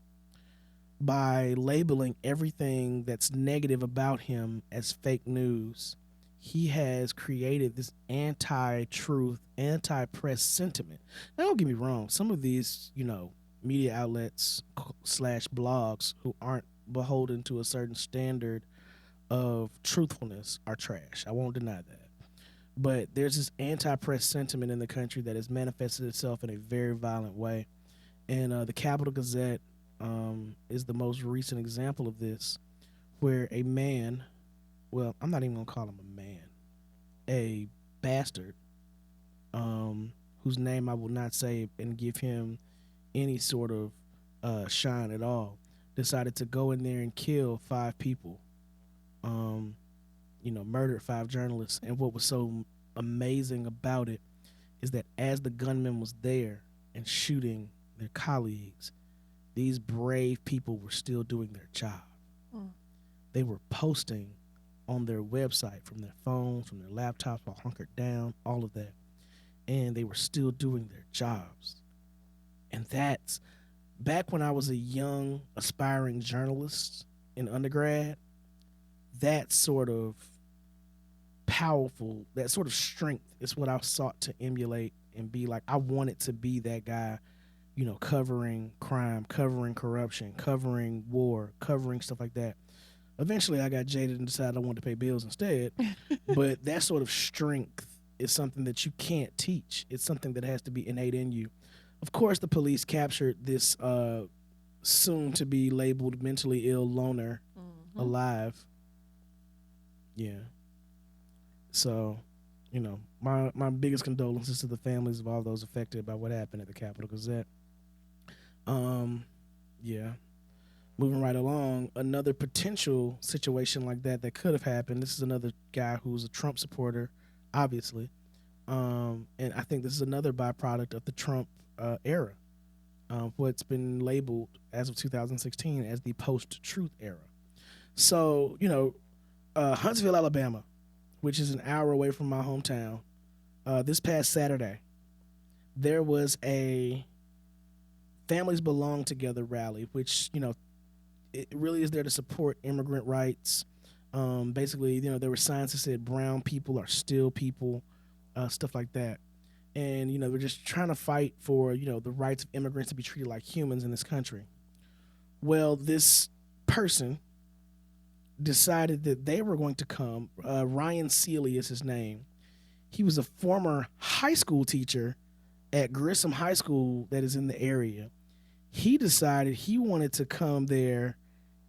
Speaker 1: by labeling everything that's negative about him as fake news. He has created this anti-truth, anti-press sentiment. Now, don't get me wrong. Some of these, media outlets / blogs who aren't beholden to a certain standard of truthfulness are trash. I won't deny that. But there's this anti-press sentiment in the country that has manifested itself in a very violent way. And the Capital Gazette is the most recent example of this, where a man, well, I'm not even going to call him a man, a bastard, who whose name I will not say and give him any sort of shine at all, decided to go in there and kill 5 people. Murdered 5 journalists. And what was so amazing about it is that as the gunman was there and shooting their colleagues, these brave people were still doing their job. They were posting on their website from their phones, from their laptops, while hunkered down, all of that. And they were still doing their jobs. And that's back when I was a young, aspiring journalist in undergrad. That sort of powerful, that sort of strength is what I sought to emulate and be like. I wanted to be that guy, covering crime, covering corruption, covering war, covering stuff like that. Eventually, I got jaded and decided I wanted to pay bills instead. But that sort of strength is something that you can't teach. It's something that has to be innate in you. Of course, the police captured this soon-to-be labeled mentally ill loner alive. Yeah. So, my biggest condolences to the families of all those affected by what happened at the Capitol Gazette. Yeah. Moving right along, another potential situation like that could have happened. This is another guy who's a Trump supporter, obviously. And I think this is another byproduct of the Trump era, what's been labeled as of 2016 as the post-truth era. So, Huntsville, Alabama, which is an hour away from my hometown, this past Saturday, there was a Families Belong Together rally, which, it really is there to support immigrant rights. Basically, there were signs that said brown people are still people, stuff like that. And, we're just trying to fight for, the rights of immigrants to be treated like humans in this country. Well, this person decided that they were going to come. Ryan Seeley is his name. He was a former high school teacher at Grissom High School that is in the area. He decided he wanted to come there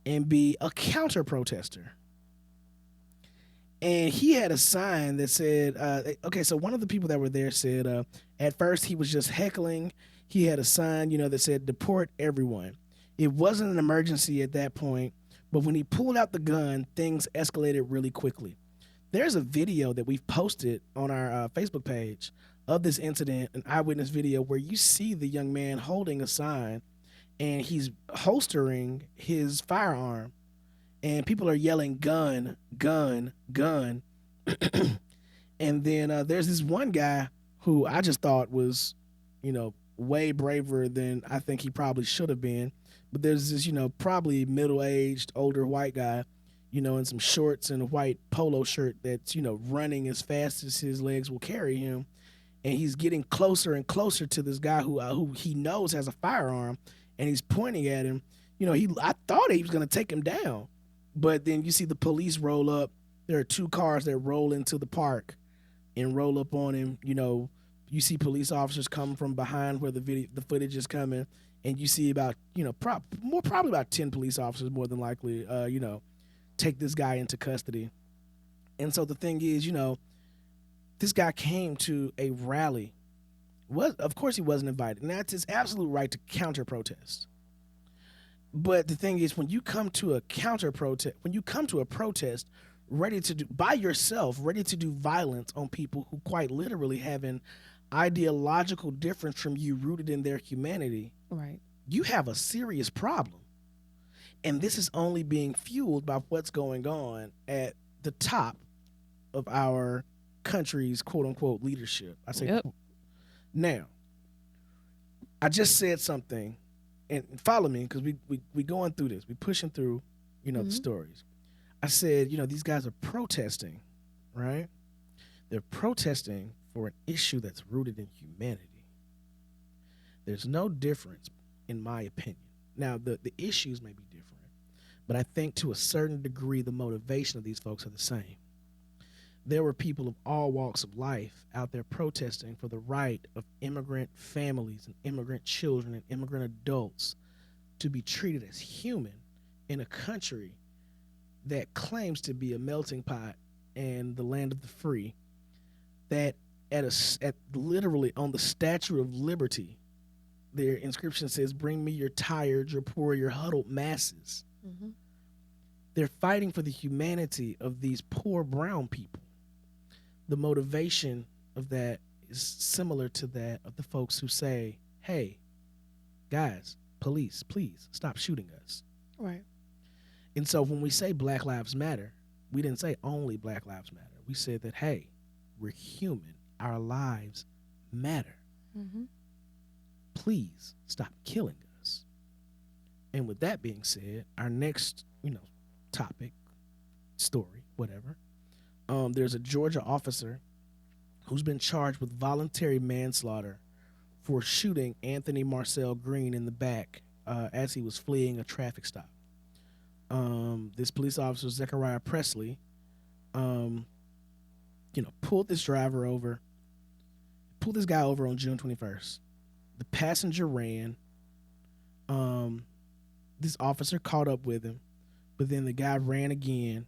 Speaker 1: and be a counter protester. And he had a sign that said, so one of the people that were there said, at first he was just heckling. He had a sign, that said, deport everyone. It wasn't an emergency at that point, but when he pulled out the gun, things escalated really quickly. There's a video that we've posted on our Facebook page of this incident, an eyewitness video, where you see the young man holding a sign and he's holstering his firearm. And people are yelling, gun, gun, gun. And then there's this one guy who I just thought was, way braver than I think he probably should have been. But there's this, probably middle-aged, older white guy, in some shorts and a white polo shirt that's, running as fast as his legs will carry him. And he's getting closer and closer to this guy who he knows has a firearm. And he's pointing at him. I thought he was going to take him down. But then you see the police roll up. There are 2 cars that roll into the park and roll up on him. You see police officers come from behind where the footage is coming, and you see about probably about 10 police officers more than likely take this guy into custody. And so the thing is, this guy came to a rally. Of course he wasn't invited, and that's his absolute right to counter protest. But the thing is, when you come to a protest ready to do by yourself, ready to do violence on people who quite literally have an ideological difference from you rooted in their humanity,
Speaker 2: right? You
Speaker 1: have a serious problem. And this is only being fueled by what's going on at the top of our country's quote unquote leadership. I say,
Speaker 2: yep.
Speaker 1: Now, I just said something. And follow me, because we going through this. We pushing through, the stories. I said, these guys are protesting, right? They're protesting for an issue that's rooted in humanity. There's no difference, in my opinion. Now, the issues may be different, but I think to a certain degree, the motivation of these folks are the same. There were people of all walks of life out there protesting for the right of immigrant families and immigrant children and immigrant adults to be treated as human in a country that claims to be a melting pot and the land of the free, that at literally on the Statue of Liberty, their inscription says, "Bring me your tired, your poor, your huddled masses."
Speaker 2: Mm-hmm.
Speaker 1: They're fighting for the humanity of these poor brown people. The motivation of that is similar to that of the folks who say, "Hey, guys, police, please stop shooting us."
Speaker 2: Right.
Speaker 1: And so when we say Black Lives Matter, we didn't say only Black Lives Matter. We said that, hey, we're human. Our lives matter.
Speaker 2: Mm-hmm.
Speaker 1: Please stop killing us. And with that being said, our next, topic, story, whatever. There's a Georgia officer who's been charged with voluntary manslaughter for shooting Anthony Marcel Green in the back as he was fleeing a traffic stop. This police officer, Zechariah Presley, pulled this guy over on June 21st. The passenger ran. This officer caught up with him, but then the guy ran again,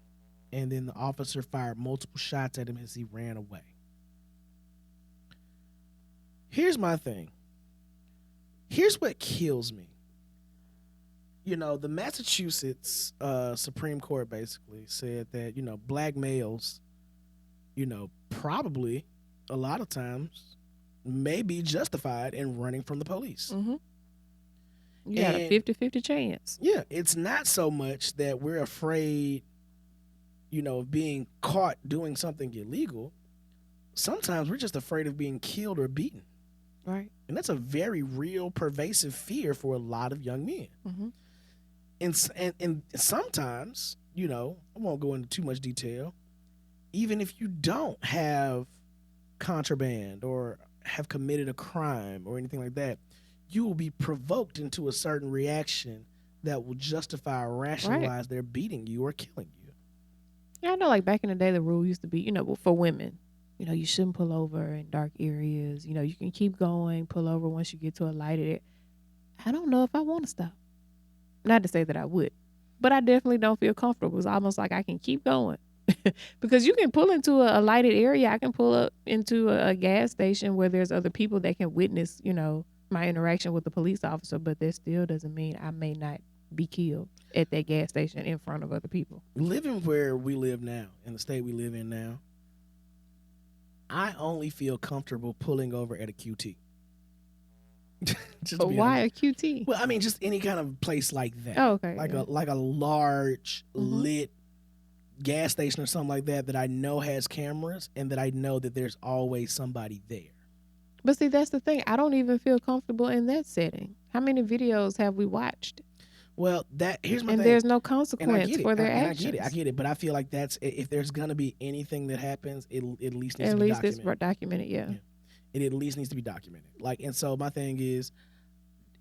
Speaker 1: and then the officer fired multiple shots at him as he ran away. Here's my thing. Here's what kills me. The Massachusetts Supreme Court basically said that, black males, probably a lot of times may be justified in running from the police.
Speaker 2: Mm-hmm. You got a 50-50 chance.
Speaker 1: Yeah, it's not so much that we're afraid, of being caught doing something illegal. Sometimes we're just afraid of being killed or beaten.
Speaker 2: Right.
Speaker 1: And that's a very real, pervasive fear for a lot of young men.
Speaker 2: Mm-hmm.
Speaker 1: And sometimes, I won't go into too much detail, even if you don't have contraband or have committed a crime or anything like that, you will be provoked into a certain reaction that will justify or rationalize their beating you or killing you.
Speaker 2: Yeah, I know, like back in the day, the rule used to be, for women, you shouldn't pull over in dark areas. You can keep going, pull over once you get to a lighted area. I don't know if I want to stop. Not to say that I would, but I definitely don't feel comfortable. It's almost like I can keep going. Because you can pull into a lighted area. I can pull up into a gas station where there's other people that can witness, my interaction with the police officer, but that still doesn't mean I may not be killed at that gas station in front of other people.
Speaker 1: Living where we live now, in the state we live in now, I only feel comfortable pulling over at a QT.
Speaker 2: But why a QT?
Speaker 1: Well, I mean, just any kind of place like that.
Speaker 2: Oh, okay.
Speaker 1: Like a large lit gas station or something like that I know has cameras and that I know that there's always somebody there.
Speaker 2: But see, that's the thing. I don't even feel comfortable in that setting. How many videos have we watched?
Speaker 1: Well, here's my thing.
Speaker 2: And there's no consequence for their actions.
Speaker 1: I get it. But I feel like that's, if there's going to be anything that happens, it at least needs to be documented.
Speaker 2: At least it's documented, yeah.
Speaker 1: It at least needs to be documented. And so my thing is,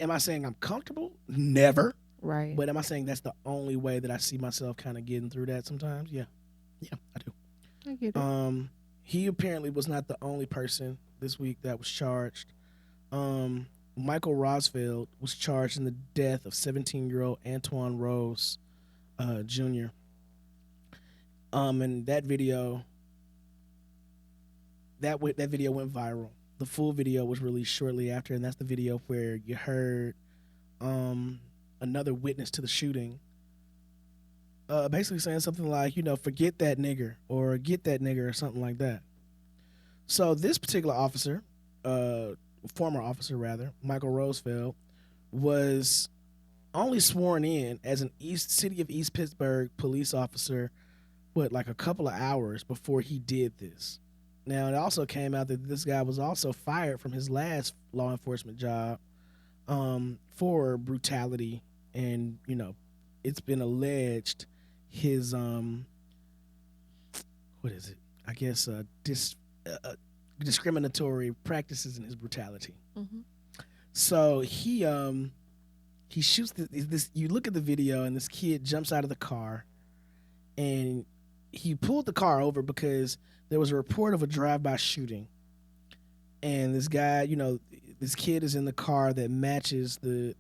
Speaker 1: am I saying I'm comfortable? Never.
Speaker 2: Right.
Speaker 1: But am I saying that's the only way that I see myself kind of getting through that sometimes? Yeah. Yeah, I do.
Speaker 2: I get it.
Speaker 1: He apparently was not the only person this week that was charged. Michael Rosfeld was charged in the death of 17-year-old Antoine Rose Jr. And that video went viral. The full video was released shortly after, and that's the video where you heard another witness to the shooting basically saying something like, forget that nigger or get that nigger or something like that. So this particular officer, former officer rather, Michael Rosfeld, was only sworn in as an City of East Pittsburgh police officer, like a couple of hours before he did this. Now, it also came out that this guy was also fired from his last law enforcement job for brutality, and, it's been alleged his, what is it? I guess discriminatory practices in his brutality.
Speaker 2: Mm-hmm.
Speaker 1: So he shoots this. You look at the video, and this kid jumps out of the car, and he pulled the car over because there was a report of a drive-by shooting, and this guy, this kid is in the car that matches the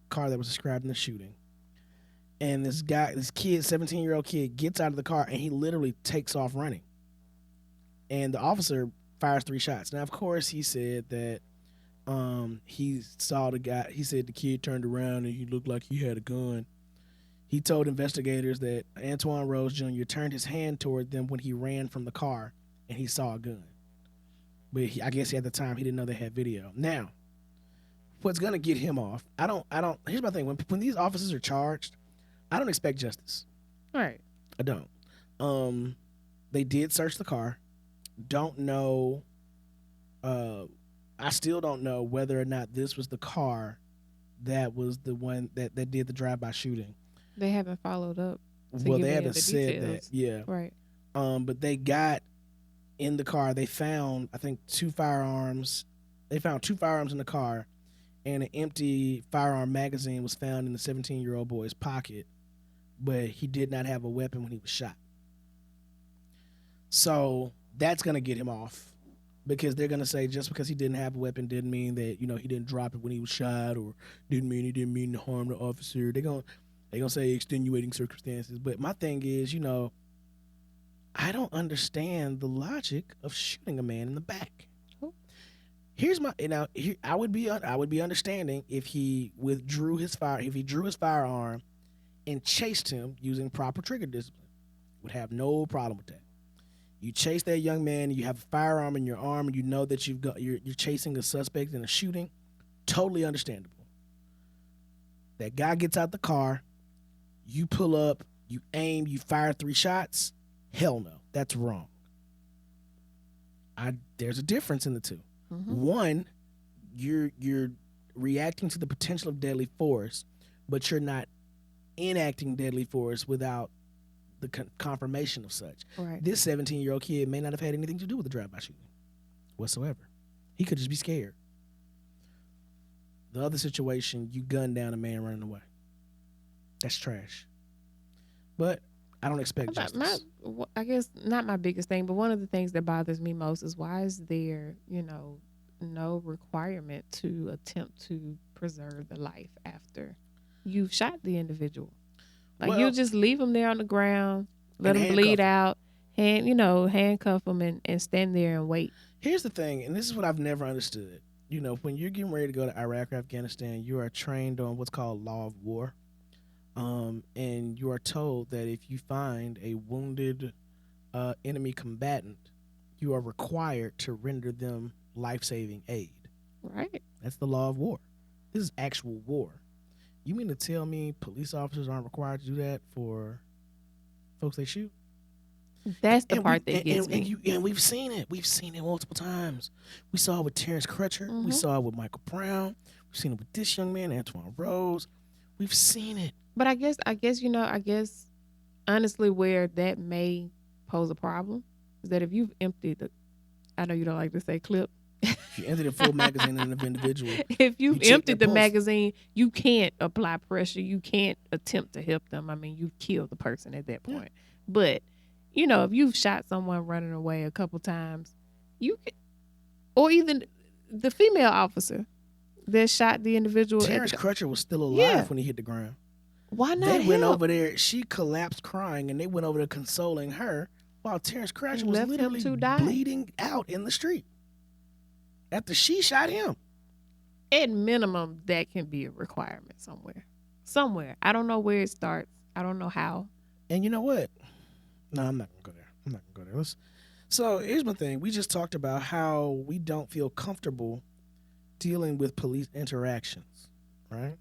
Speaker 1: car that was described in the shooting. And this kid, 17-year-old kid, gets out of the car and he literally takes off running. And the officer fires 3 shots. Now, of course, he said that he saw the guy. He said the kid turned around and he looked like he had a gun. He told investigators that Antoine Rose Jr. turned his hand toward them when he when from the car and he saw a gun. But I guess at the time he didn't know they had video. Now, what's gonna get him off? I don't. Here's my thing: when these officers are charged, I don't expect justice.
Speaker 2: Right.
Speaker 1: I don't. They did search the car. Don't know. I still don't know whether or not this was the car that was the one that did the drive-by shooting.
Speaker 2: They haven't followed up.
Speaker 1: Well, they haven't said that. Yeah.
Speaker 2: Right.
Speaker 1: But they got in the car. They found, I think, 2 firearms. They found 2 firearms in the car, and an empty firearm magazine was found in the 17-year-old boy's pocket, but he did not have a weapon when he was shot. So that's going to get him off, because they're going to say just because he didn't have a weapon didn't mean that, he didn't drop it when he was shot, or didn't mean he didn't mean to harm the officer. They're going to say extenuating circumstances. But my thing is, I don't understand the logic of shooting a man in the back. Here's my I would be understanding if he drew his firearm and chased him using proper trigger discipline. Would have no problem with that. You chase that young man, and you have a firearm in your arm, and you know that you're chasing a suspect in a shooting. Totally understandable. That guy gets out the car, you pull up, you aim, you fire 3 shots. Hell no, that's wrong. There's a difference in the two. Mm-hmm. One, you're reacting to the potential of deadly force, but you're not enacting deadly force without the confirmation of such.
Speaker 2: Right.
Speaker 1: This 17-year-old kid may not have had anything to do with the drive-by shooting whatsoever. He could just be scared. The other situation, you gun down a man running away. That's trash. But I don't expect justice.
Speaker 2: I guess not my biggest thing, but one of the things that bothers me most is, why is there, no requirement to attempt to preserve the life after you've shot the individual? Like, you just leave them there on the ground, let them bleed out, handcuff them and stand there and wait.
Speaker 1: Here's the thing, and this is what I've never understood. When you're getting ready to go to Iraq or Afghanistan, you are trained on what's called law of war. And you are told that if you find a wounded enemy combatant, you are required to render them life-saving aid.
Speaker 2: Right.
Speaker 1: That's the law of war. This is actual war. You mean to tell me police officers aren't required to do that for folks they shoot?
Speaker 2: That's the part that gets me.
Speaker 1: And we've seen it. We've seen it multiple times. We saw it with Terrence Crutcher. Mm-hmm. We saw it with Michael Brown. We've seen it with this young man, Antoine Rose. We've seen it.
Speaker 2: But I guess honestly, where that may pose a problem is that if you've emptied I know you don't like to say clip.
Speaker 1: If you emptied a full magazine in an individual.
Speaker 2: If you've emptied the magazine, you can't apply pressure. You can't attempt to help them. I mean, you've killed the person at that point. Yeah. But, if you've shot someone running away a couple times, you can, or even the female officer that shot the individual.
Speaker 1: Terrence Crutcher was still alive when he hit the ground.
Speaker 2: Why not?
Speaker 1: They went over there. She collapsed crying, and they went over there consoling her while Terrence Crutcher was literally bleeding out in the street after she shot him.
Speaker 2: At minimum, that can be a requirement somewhere. I don't know where it starts. I don't know how.
Speaker 1: And you know what? No, I'm not gonna go there. So here's my thing. We just talked about how we don't feel comfortable dealing with police interactions, right?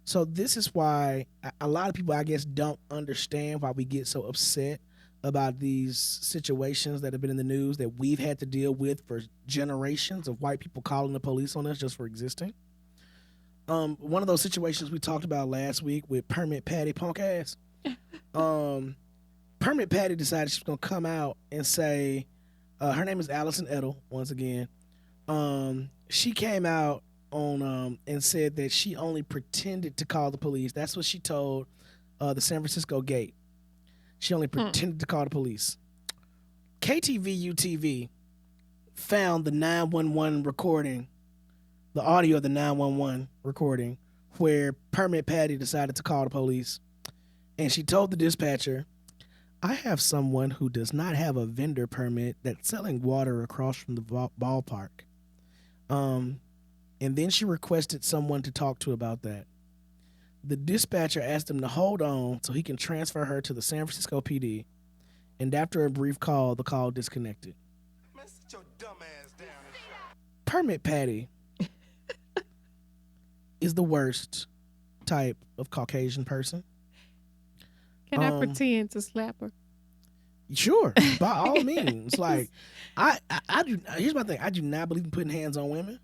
Speaker 1: So this is why a lot of people, I guess, don't understand why we get so upset about these situations that have been in the news that we've had to deal with for generations, of white people calling the police on us just for existing. One of those situations we talked about last week with Permit Patty punk ass. Permit Patty decided she was going to come out and say, her name is Allison Edel, once again. She came out on and said that she only pretended to call the police. That's what she told the San Francisco Gate. She only pretended to call the police. KTVU-TV found the 911 recording, the audio of the 911 recording, where Permit Patty decided to call the police. And she told the dispatcher, I have someone who does not have a vendor permit that's selling water across from the ballpark. And then she requested someone to talk to about that. The dispatcher asked him to hold on so he can transfer her to the San Francisco PD. And after a brief call, the call disconnected.
Speaker 3: Man, sit your dumb ass down and shut.
Speaker 1: Permit Patty is the worst type of Caucasian person.
Speaker 2: Can I pretend to slap her?
Speaker 1: Sure, by all means. Like, I do. Here's my thing. I do not believe in putting hands on women.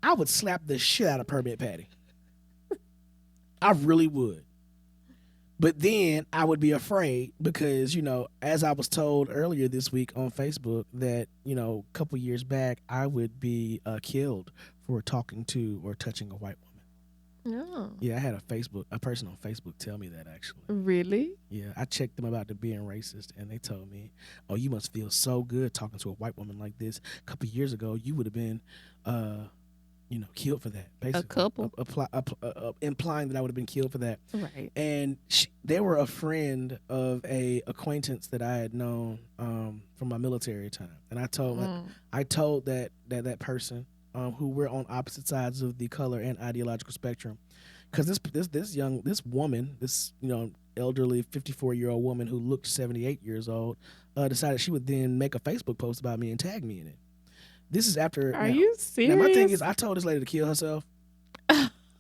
Speaker 1: I would slap the shit out of Permit Patty. I really would. But then I would be afraid because, as I was told earlier this week on Facebook that, a couple years back, I would be killed for talking to or touching a white woman.
Speaker 2: No.
Speaker 1: Yeah, I had a person on Facebook tell me that actually.
Speaker 2: Really?
Speaker 1: Yeah, I checked them about being racist, and they told me, "Oh, you must feel so good talking to a white woman like this. A couple years ago, you would have been, killed for that." Basically,
Speaker 2: a couple,
Speaker 1: implying that I would have been killed for that.
Speaker 2: Right.
Speaker 1: And they were a friend of a acquaintance that I had known from my military time, and I told that person. Who were on opposite sides of the color and ideological spectrum, because this woman, elderly 54-year-old woman who looked 78 years old, decided she would then make a Facebook post about me and tag me in it. This is after.
Speaker 2: Are you serious?
Speaker 1: Now my thing is, I told this lady to kill herself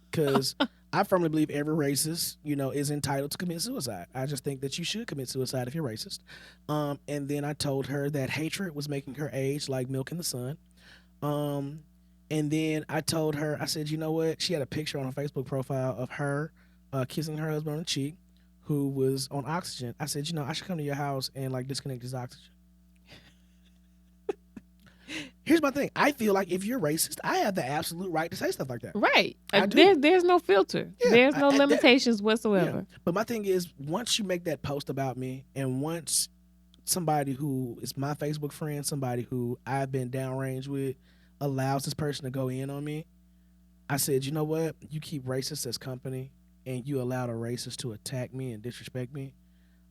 Speaker 1: because I firmly believe every racist, is entitled to commit suicide. I just think that you should commit suicide if you're racist. And then I told her that hatred was making her age like milk in the sun. And then I told her, I said, you know what? She had a picture on her Facebook profile of her kissing her husband on the cheek, who was on oxygen. I said, I should come to your house and disconnect his oxygen. Here's my thing. I feel like if you're racist, I have the absolute right to say stuff like that.
Speaker 2: Right. There's no filter.
Speaker 1: Yeah,
Speaker 2: there's no limitations whatsoever.
Speaker 1: Yeah. But my thing is, once you make that post about me, and once somebody who is my Facebook friend, somebody who I've been downrange with, allows this person to go in on me, I said, you know what? You keep racists as company, and you allowed a racist to attack me and disrespect me.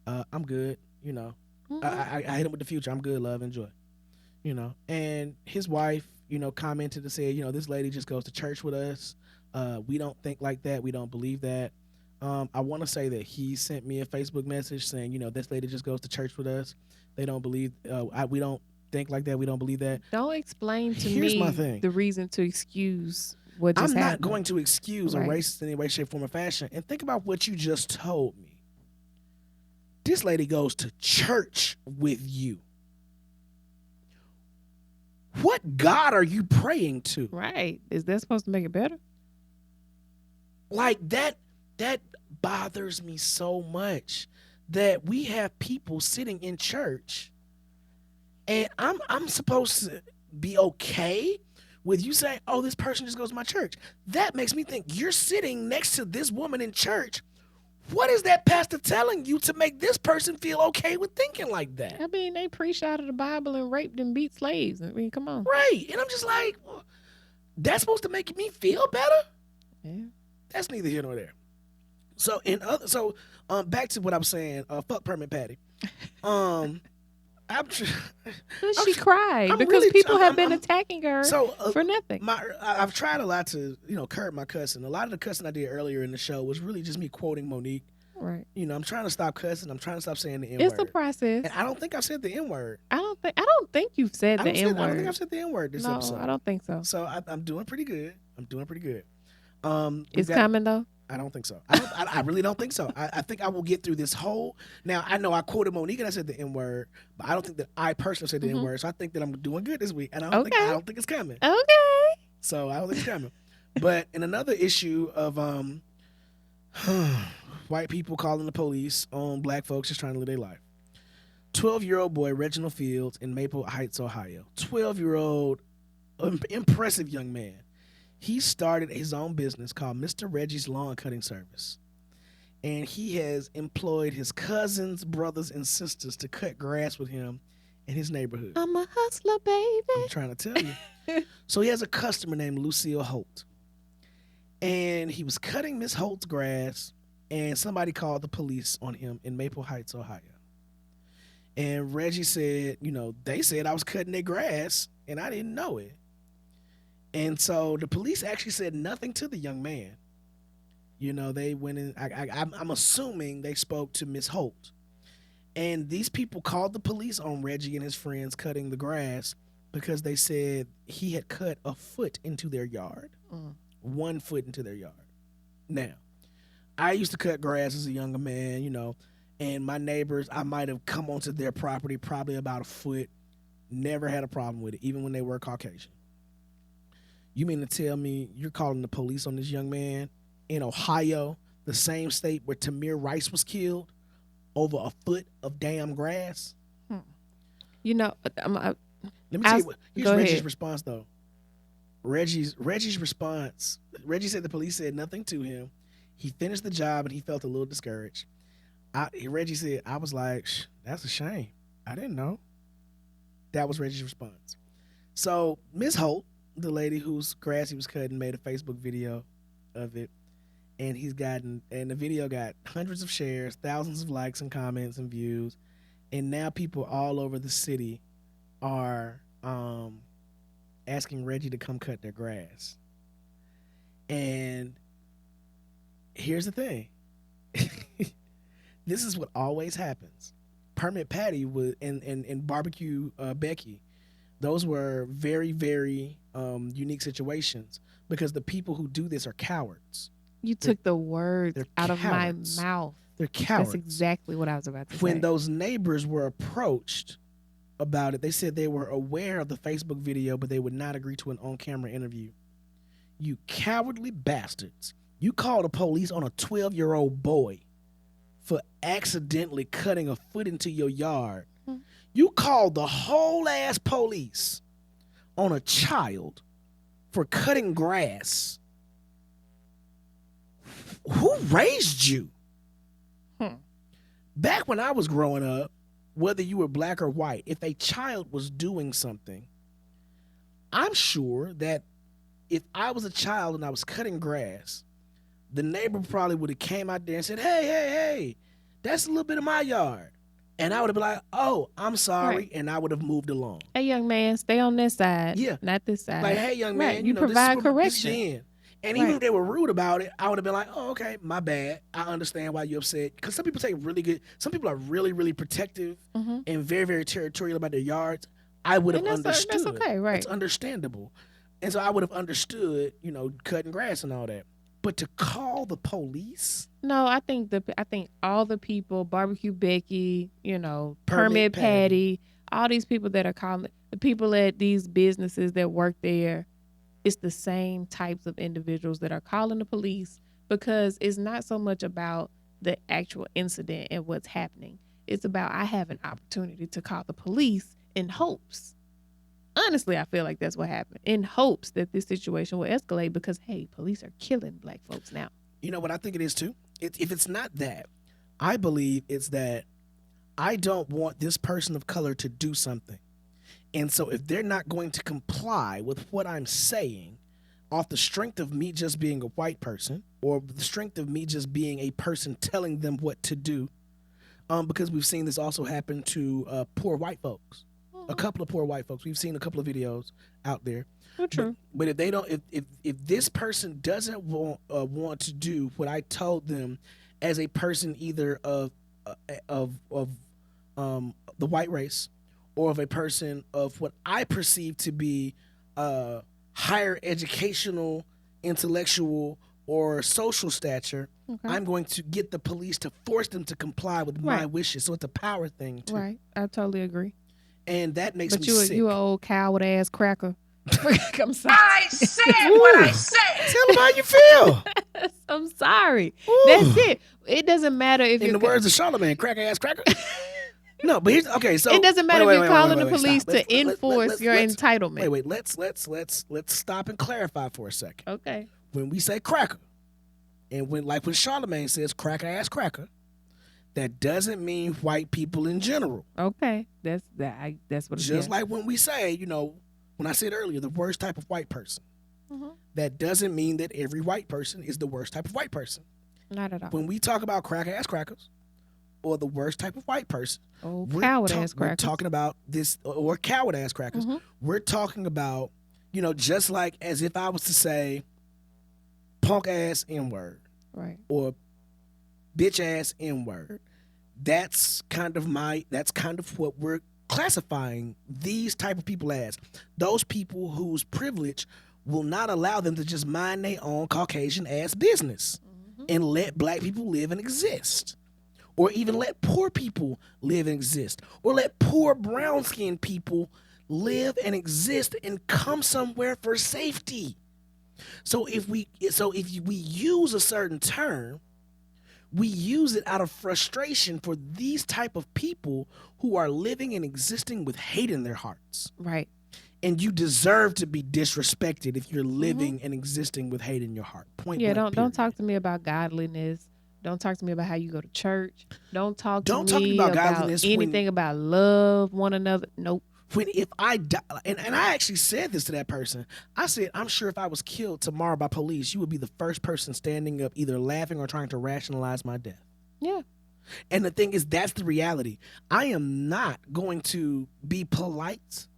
Speaker 1: I'm good.
Speaker 2: Mm-hmm.
Speaker 1: I hit him with the future. I'm good. Love, enjoy. And his wife, commented and said, this lady just goes to church with us. We don't think like that. We don't believe that. I want to say that he sent me a Facebook message saying, this lady just goes to church with us. They don't believe. We don't think like that. We don't believe that.
Speaker 2: Don't explain to
Speaker 1: Here's
Speaker 2: me
Speaker 1: my thing.
Speaker 2: the reason to excuse what just happened.
Speaker 1: I'm not going to excuse a racist in any way, shape, form, or fashion. And think about what you just told me. This lady goes to church with you. What God are you praying to?
Speaker 2: Right. Is that supposed to make it better?
Speaker 1: Like that bothers me so much that we have people sitting in church and I'm supposed to be okay with you saying, "Oh, this person just goes to my church." That makes me think you're sitting next to this woman in church. What is that pastor telling you to make this person feel okay with thinking like that?
Speaker 2: I mean, they preached out of the Bible and raped and beat slaves. I mean, come on.
Speaker 1: Right. And I'm just like, that's supposed to make me feel better?
Speaker 2: Yeah.
Speaker 1: That's neither here nor there. So back to what I'm saying, fuck Permit Patty.
Speaker 2: She cried because people have been attacking her for nothing.
Speaker 1: I've tried a lot to, curb my cussing. A lot of the cussing I did earlier in the show was really just me quoting Mo'Nique.
Speaker 2: Right.
Speaker 1: I'm trying to stop cussing. I'm trying to stop saying the N-word.
Speaker 2: It's a process.
Speaker 1: And I don't think I've said the N-word.
Speaker 2: I don't think you've said the N-word.
Speaker 1: I don't think I've said the N-word this episode.
Speaker 2: No, I don't think so.
Speaker 1: So I'm doing pretty good.
Speaker 2: It's coming though?
Speaker 1: I don't think so. I really don't think so. I think I will get through this whole. Now, I know I quoted Mo'Nique and I said the N-word, but I don't think that I personally said the N-word. So I think that I'm doing good this week. And I don't think it's coming.
Speaker 2: Okay.
Speaker 1: So I don't think it's coming. But in another issue of white people calling the police on black folks just trying to live their life. 12-year-old boy Reginald Fields in Maple Heights, Ohio. 12-year-old impressive young man. He started his own business called Mr. Reggie's Lawn Cutting Service. And he has employed his cousins, brothers, and sisters to cut grass with him in his neighborhood.
Speaker 2: I'm a hustler, baby.
Speaker 1: I'm trying to tell you. So he has a customer named Lucille Holt. And he was cutting Miss Holt's grass, and somebody called the police on him in Maple Heights, Ohio. And Reggie said, they said I was cutting their grass and I didn't know it. And so the police actually said nothing to the young man. They went in. I'm assuming they spoke to Miss Holt. And these people called the police on Reggie and his friends cutting the grass because they said he had cut a foot into their yard. 1 foot into their yard. Now, I used to cut grass as a younger man, and my neighbors, I might have come onto their property probably about a foot. Never had a problem with it, even when they were Caucasian. You mean to tell me you're calling the police on this young man in Ohio, the same state where Tamir Rice was killed, over a foot of damn grass?
Speaker 2: Let me
Speaker 1: tell you what. Here's Reggie's
Speaker 2: ahead.
Speaker 1: response, though. Reggie's response. Reggie said the police said nothing to him. He finished the job and he felt a little discouraged. Reggie said, I was like, that's a shame. I didn't know. That was Reggie's response. So Miss Holt, the lady whose grass he was cutting, made a Facebook video of it. And the video got hundreds of shares, thousands of likes and comments and views. And now people all over the city are asking Reggie to come cut their grass. And here's the thing. This is what always happens. Permit Patty and Barbecue Becky, those were very, very unique situations because the people who do this are cowards.
Speaker 2: You took the words out of my mouth.
Speaker 1: They're cowards.
Speaker 2: That's exactly what I was about to say.
Speaker 1: When those neighbors were approached about it, they said they were aware of the Facebook video, but they would not agree to an on-camera interview. You cowardly bastards. You called the police on a 12-year-old boy for accidentally cutting a foot into your yard. You called the whole ass police on a child for cutting grass. Who raised you? Back when I was growing up, whether you were black or white, if a child was doing something, I'm sure that if I was a child and I was cutting grass, the neighbor probably would have came out there and said, hey, that's a little bit of my yard. And I would have been like, oh, I'm sorry. Right. And I would have moved along.
Speaker 2: Hey, young man, stay on this side.
Speaker 1: Yeah.
Speaker 2: Not this side.
Speaker 1: Like, hey, young man,
Speaker 2: you provide correction.
Speaker 1: And even if they were rude about it, I would have been like, oh, okay, my bad. I understand why you're upset. Because some people are really, really protective and very, very territorial about their yards. I would have understood.
Speaker 2: That's okay, right.
Speaker 1: It's understandable. And so I would have understood, cutting grass and all that. But to call the police?
Speaker 2: No, I think all the people, Barbecue Becky, Permit Patty, all these people that are calling, the people at these businesses that work there, it's the same types of individuals that are calling the police because it's not so much about the actual incident and what's happening. It's about I have an opportunity to call the police in hopes. Honestly, I feel like that's what happened, in hopes that this situation will escalate because, hey, police are killing black folks now.
Speaker 1: You know what I think it is, too? If it's not that, I believe it's that I don't want this person of color to do something. And so if they're not going to comply with what I'm saying off the strength of me just being a white person or the strength of me just being a person telling them what to do, because we've seen this also happen to poor white folks. A couple of poor white folks. We've seen a couple of videos out there.
Speaker 2: True.
Speaker 1: But if they don't, if this person doesn't want to do what I told them, as a person either of the white race, or of a person of what I perceive to be higher educational, intellectual, or social stature, I'm going to get the police to force them to comply with my wishes. So it's a power thing too.
Speaker 2: Right. I totally agree.
Speaker 1: And that makes me sick.
Speaker 2: But you an old coward ass cracker. I'm sorry.
Speaker 4: I said what I said.
Speaker 1: Tell them how you feel.
Speaker 2: I'm sorry. Ooh. That's it. It doesn't matter if
Speaker 1: in the words of Charlamagne, cracker ass cracker. No, but here's okay. So
Speaker 2: it doesn't matter if you're calling the police to enforce your entitlement.
Speaker 1: Wait. Let's stop and clarify for a second.
Speaker 2: Okay.
Speaker 1: When we say cracker, and when Charlamagne says cracker ass cracker, that doesn't mean white people in general.
Speaker 2: Okay, that's what.
Speaker 1: Just like when we say, when I said earlier, the worst type of white person. That doesn't mean that every white person is the worst type of white person.
Speaker 2: Not at all.
Speaker 1: When we talk about cracker ass crackers, or the worst type of white person.
Speaker 2: Oh, coward ass
Speaker 1: We're
Speaker 2: crackers.
Speaker 1: talking about this, or coward ass crackers. We're talking about, just like as if I was to say punk ass N-word
Speaker 2: Right.
Speaker 1: or bitch ass N-word. That's kind of what we're classifying these type of people as. Those people whose privilege will not allow them to just mind their own Caucasian ass business and let black people live and exist. Or even let poor people live and exist. Or let poor brown-skinned people live and exist and come somewhere for safety. So if we use a certain term, we use it out of frustration for these type of people who are living and existing with hate in their hearts.
Speaker 2: Right.
Speaker 1: And you deserve to be disrespected if you're living and existing with hate in your heart. Point
Speaker 2: Yeah,
Speaker 1: blank,
Speaker 2: don't
Speaker 1: period.
Speaker 2: talk to me about godliness. Don't talk to me about how you go to church. Don't talk to
Speaker 1: Don't
Speaker 2: me
Speaker 1: about
Speaker 2: about
Speaker 1: godliness
Speaker 2: anything about love one another. Nope.
Speaker 1: If I die, and I actually said this to that person, I said, I'm sure if I was killed tomorrow by police, you would be the first person standing up, either laughing or trying to rationalize my death.
Speaker 2: Yeah.
Speaker 1: And the thing is, that's the reality. I am not going to be polite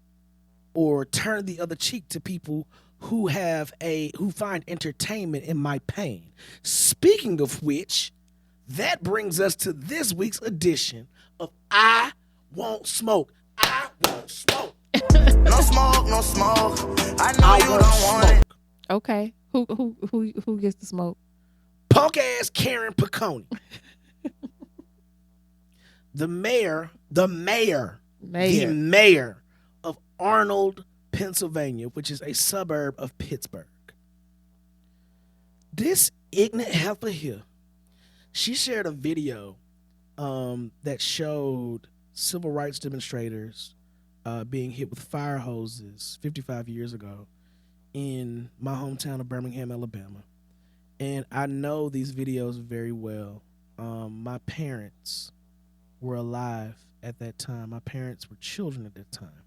Speaker 1: or turn the other cheek to people who find entertainment in my pain. Speaking of which, that brings us to this week's edition of I Won't Smoke. I won't smoke.
Speaker 3: No smoke, no smoke. I know
Speaker 1: I
Speaker 3: you
Speaker 1: won't
Speaker 3: don't want
Speaker 1: smoke.
Speaker 3: it.
Speaker 2: Okay. Who gets the smoke?
Speaker 1: Punk ass Karen Piccone. the mayor of Arnold, Pennsylvania, which is a suburb of Pittsburgh. This ignorant heifer here, she shared a video that showed civil rights demonstrators being hit with fire hoses 55 years ago in my hometown of Birmingham, Alabama. And I know these videos very well. My parents were alive at that time. My parents were children at that time.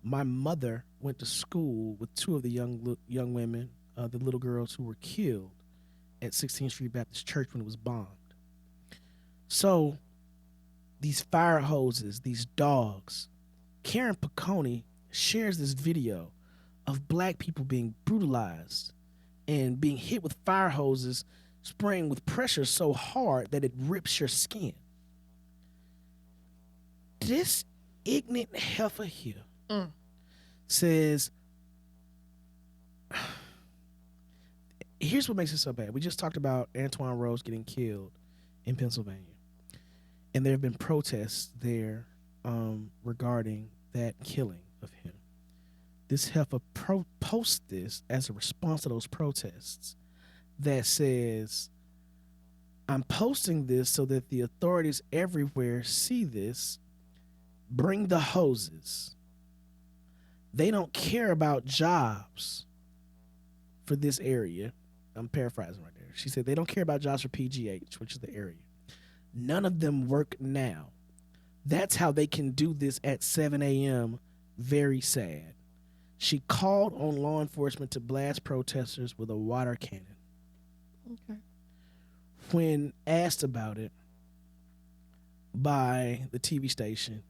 Speaker 1: My mother went to school with two of the young women, the little girls who were killed at 16th Street Baptist Church when it was bombed. So these fire hoses, these dogs, Karen Piccone shares this video of black people being brutalized and being hit with fire hoses, spraying with pressure so hard that it rips your skin. This ignorant heifer here says, here's what makes it so bad. We just talked about Antoine Rose getting killed in Pennsylvania. And there have been protests there regarding that killing of him. This heifer posts this as a response to those protests that says, I'm posting this so that the authorities everywhere see this. Bring the hoses. They don't care about jobs for this area. I'm paraphrasing right there. She said they don't care about jobs for PGH, which is the area. None of them work now. That's how they can do this at 7 a.m. Very sad. She called on law enforcement to blast protesters with a water cannon.
Speaker 2: Okay.
Speaker 1: When asked about it by the TV station,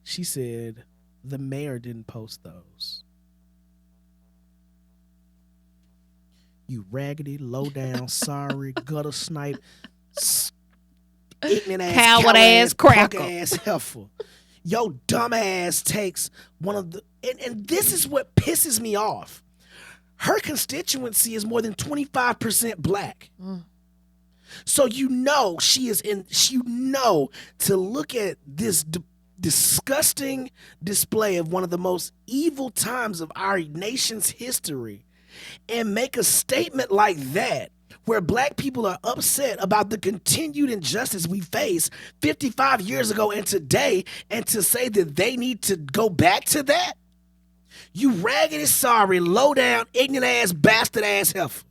Speaker 1: she said the mayor didn't post those. You raggedy, low down, sorry, gutter snipe, ignorant ass,
Speaker 2: Coward ass cracker.
Speaker 1: punk ass heifer. Yo dumb ass takes one of the and this is what pisses me off. Her constituency is more than 25% black. So she is in, to look at this disgusting display of one of the most evil times of our nation's history and make a statement like that where black people are upset about the continued injustice we face 55 years ago and today, and to say that they need to go back to that? You raggedy, sorry, low down, ignorant ass, bastard ass heifer.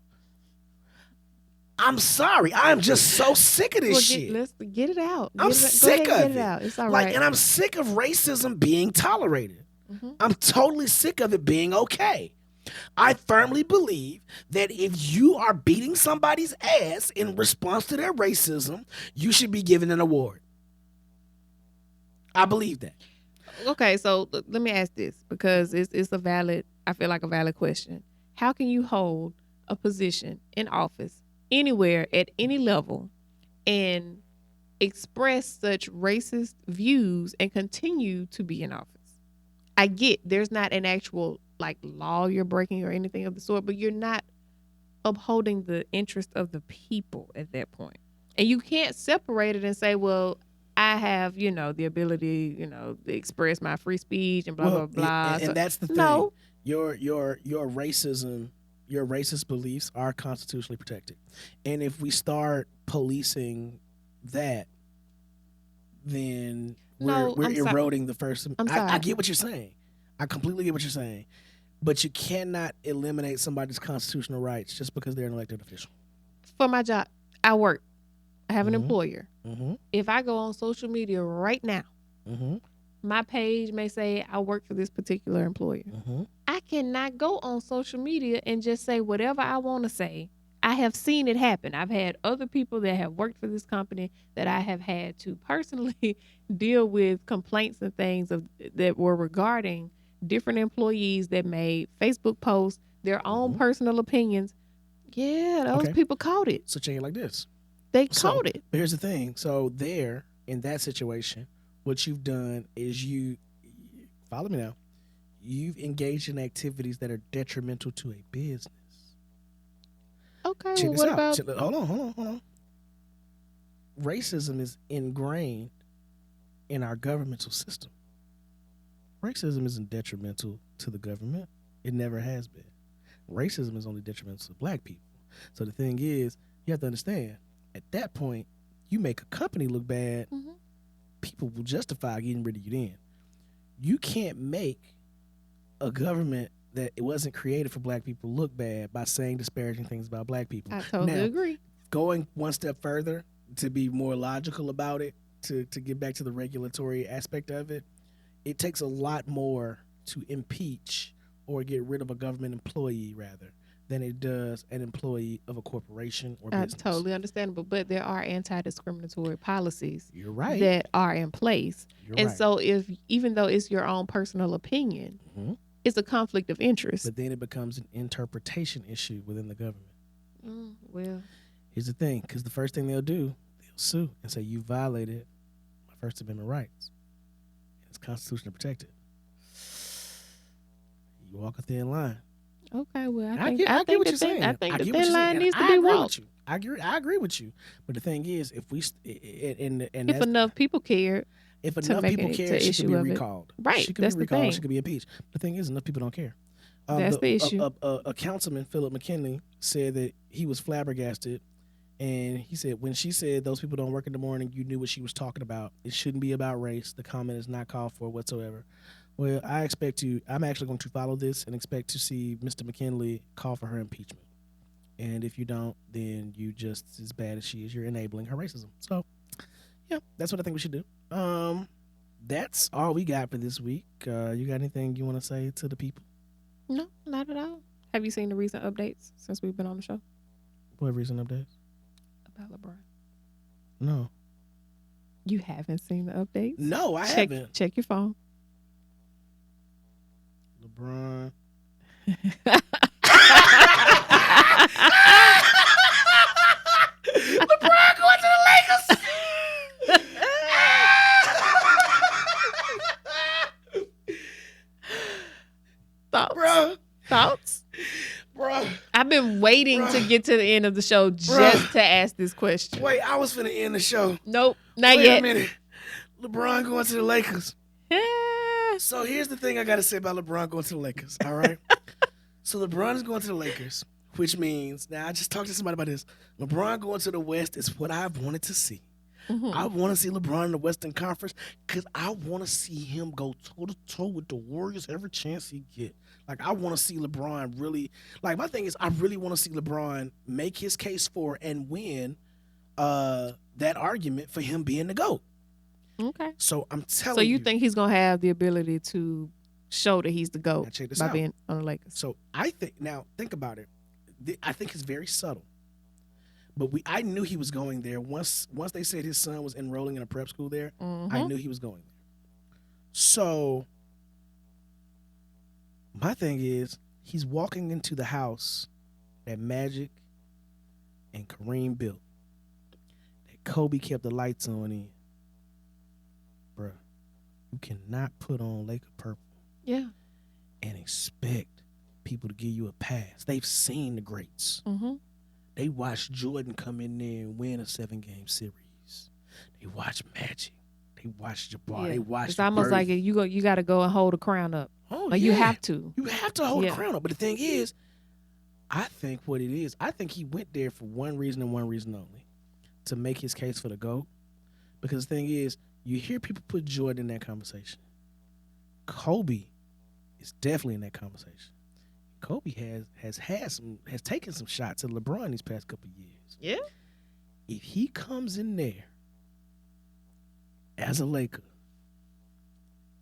Speaker 1: I'm sorry. I'm just so sick of this shit.
Speaker 2: Let's get it out.
Speaker 1: I'm sick of
Speaker 2: Get
Speaker 1: it.
Speaker 2: it out. It's all right.
Speaker 1: And I'm sick of racism being tolerated. I'm totally sick of it being okay. I firmly believe that if you are beating somebody's ass in response to their racism, you should be given an award. I believe that.
Speaker 2: Okay, so let me ask this because it's a valid, I feel like a valid question. How can you hold a position in office anywhere at any level and express such racist views and continue to be in office? I get there's not an actual like law you're breaking or anything of the sort, but you're not upholding the interest of the people at that point. And you can't separate it and say, well, I have, the ability, to express my free speech and blah, blah, blah.
Speaker 1: And that's the thing.
Speaker 2: No.
Speaker 1: Your racism, your racist beliefs are constitutionally protected. And if we start policing that, then we're eroding the first. I get what you're saying. I completely get what you're saying. But you cannot eliminate somebody's constitutional rights just because they're an elected official.
Speaker 2: For my job, I work. I have an employer.
Speaker 1: Mm-hmm.
Speaker 2: If I go on social media right now, my page may say I work for this particular employer. I cannot go on social media and just say whatever I want to say. I have seen it happen. I've had other people that have worked for this company that I have had to personally deal with complaints and things that were regarding different employees that made Facebook posts, their own personal opinions. Yeah, those people caught it.
Speaker 1: So check it like this.
Speaker 2: They caught it.
Speaker 1: But here's the thing. So there, in that situation, what you've done is follow me now, you've engaged in activities that are detrimental to a business.
Speaker 2: Okay,
Speaker 1: check
Speaker 2: well,
Speaker 1: this
Speaker 2: what
Speaker 1: out.
Speaker 2: about...
Speaker 1: Hold on. Racism is ingrained in our governmental system. Racism isn't detrimental to the government. It never has been. Racism is only detrimental to black people. So the thing is, you have to understand, at that point, you make a company look bad, people will justify getting rid of you then. You can't make a government that it wasn't created for black people look bad by saying disparaging things about black people.
Speaker 2: I totally agree.
Speaker 1: Going one step further, to be more logical about it, to get back to the regulatory aspect of it, it takes a lot more to impeach or get rid of a government employee, rather, than it does an employee of a corporation or business.
Speaker 2: Totally understandable, but there are anti-discriminatory policies
Speaker 1: that
Speaker 2: are in place. So even though it's your own personal opinion, it's a conflict of interest.
Speaker 1: But then it becomes an interpretation issue within the government.
Speaker 2: Well,
Speaker 1: here's the thing, because the first thing they'll do, they'll sue and say, you violated my First Amendment rights. It's constitutionally protected. You walk a thin line.
Speaker 2: Okay, well,
Speaker 1: I get what you're saying.
Speaker 2: I think the thin line needs to be walked.
Speaker 1: I agree with you. But the thing is, if
Speaker 2: enough people cared,
Speaker 1: if enough people care, she could be recalled.
Speaker 2: Right,
Speaker 1: she could
Speaker 2: that's
Speaker 1: be recalled.
Speaker 2: The thing.
Speaker 1: She could be impeached. The thing is, enough people don't care.
Speaker 2: That's the issue.
Speaker 1: A councilman, Philip McKinley, said that he was flabbergasted, and he said when she said those people don't work in the morning, you knew what she was talking about. It shouldn't be about race. The comment is not called for whatsoever. Well, I'm actually going to follow this and expect to see Mr. McKinley call for her impeachment. And if you don't, then you just as bad as she is. You're enabling her racism. So, yeah, that's what I think we should do. That's all we got for this week. You got anything you want to say to the people?
Speaker 2: No, not at all. Have you seen the recent updates since we've been on the show?
Speaker 1: What recent updates?
Speaker 2: About LeBron.
Speaker 1: No.
Speaker 2: You haven't seen the updates?
Speaker 1: No, I haven't.
Speaker 2: Check your phone.
Speaker 1: LeBron. LeBron going to the Lakers.
Speaker 2: Thoughts?
Speaker 1: Bro.
Speaker 2: I've been waiting to get to the end of the show just to ask this question.
Speaker 1: Wait, I was finna end the show.
Speaker 2: Nope, not
Speaker 1: yet.
Speaker 2: yet.
Speaker 1: Wait a minute. LeBron going to the Lakers. So here's the thing I got to say about LeBron going to the Lakers, all right? So LeBron is going to the Lakers, which means, now I just talked to somebody about this. LeBron going to the West is what I've wanted to see. I want to see LeBron in the Western Conference because I want to see him go toe-to-toe with the Warriors every chance he get. Like, I want to see LeBron really, like, my thing is I really want to see LeBron make his case for and win that argument for him being the GOAT.
Speaker 2: Okay.
Speaker 1: So I'm telling you.
Speaker 2: So you think he's going to have the ability to show that he's the GOAT
Speaker 1: Now check this
Speaker 2: by
Speaker 1: out.
Speaker 2: being on the Lakers.
Speaker 1: So I think now think about it. I think it's very subtle. But I knew he was going there once they said his son was enrolling in a prep school there. I knew he was going there. So my thing is, he's walking into the house that Magic and Kareem built, that Kobe kept the lights on in. Bruh, you cannot put on Laker purple
Speaker 2: Yeah.
Speaker 1: and expect people to give you a pass. They've seen the greats.
Speaker 2: Mm-hmm.
Speaker 1: They watched Jordan come in there and win a 7-game series. They watched Magic. They watched Jabbar.
Speaker 2: Yeah.
Speaker 1: They watched
Speaker 2: It's almost
Speaker 1: Bird.
Speaker 2: like you got to go and hold the crown up.
Speaker 1: Oh,
Speaker 2: Like
Speaker 1: yeah.
Speaker 2: you have to.
Speaker 1: You have to hold the
Speaker 2: Yeah.
Speaker 1: crown up. But the thing is, I think what it is, I think he went there for one reason and one reason only, to make his case for the GOAT. Because the thing is, you hear people put Jordan in that conversation. Kobe is definitely in that conversation. Kobe has taken some shots at LeBron these past couple of years.
Speaker 2: Yeah.
Speaker 1: If he comes in there as a Laker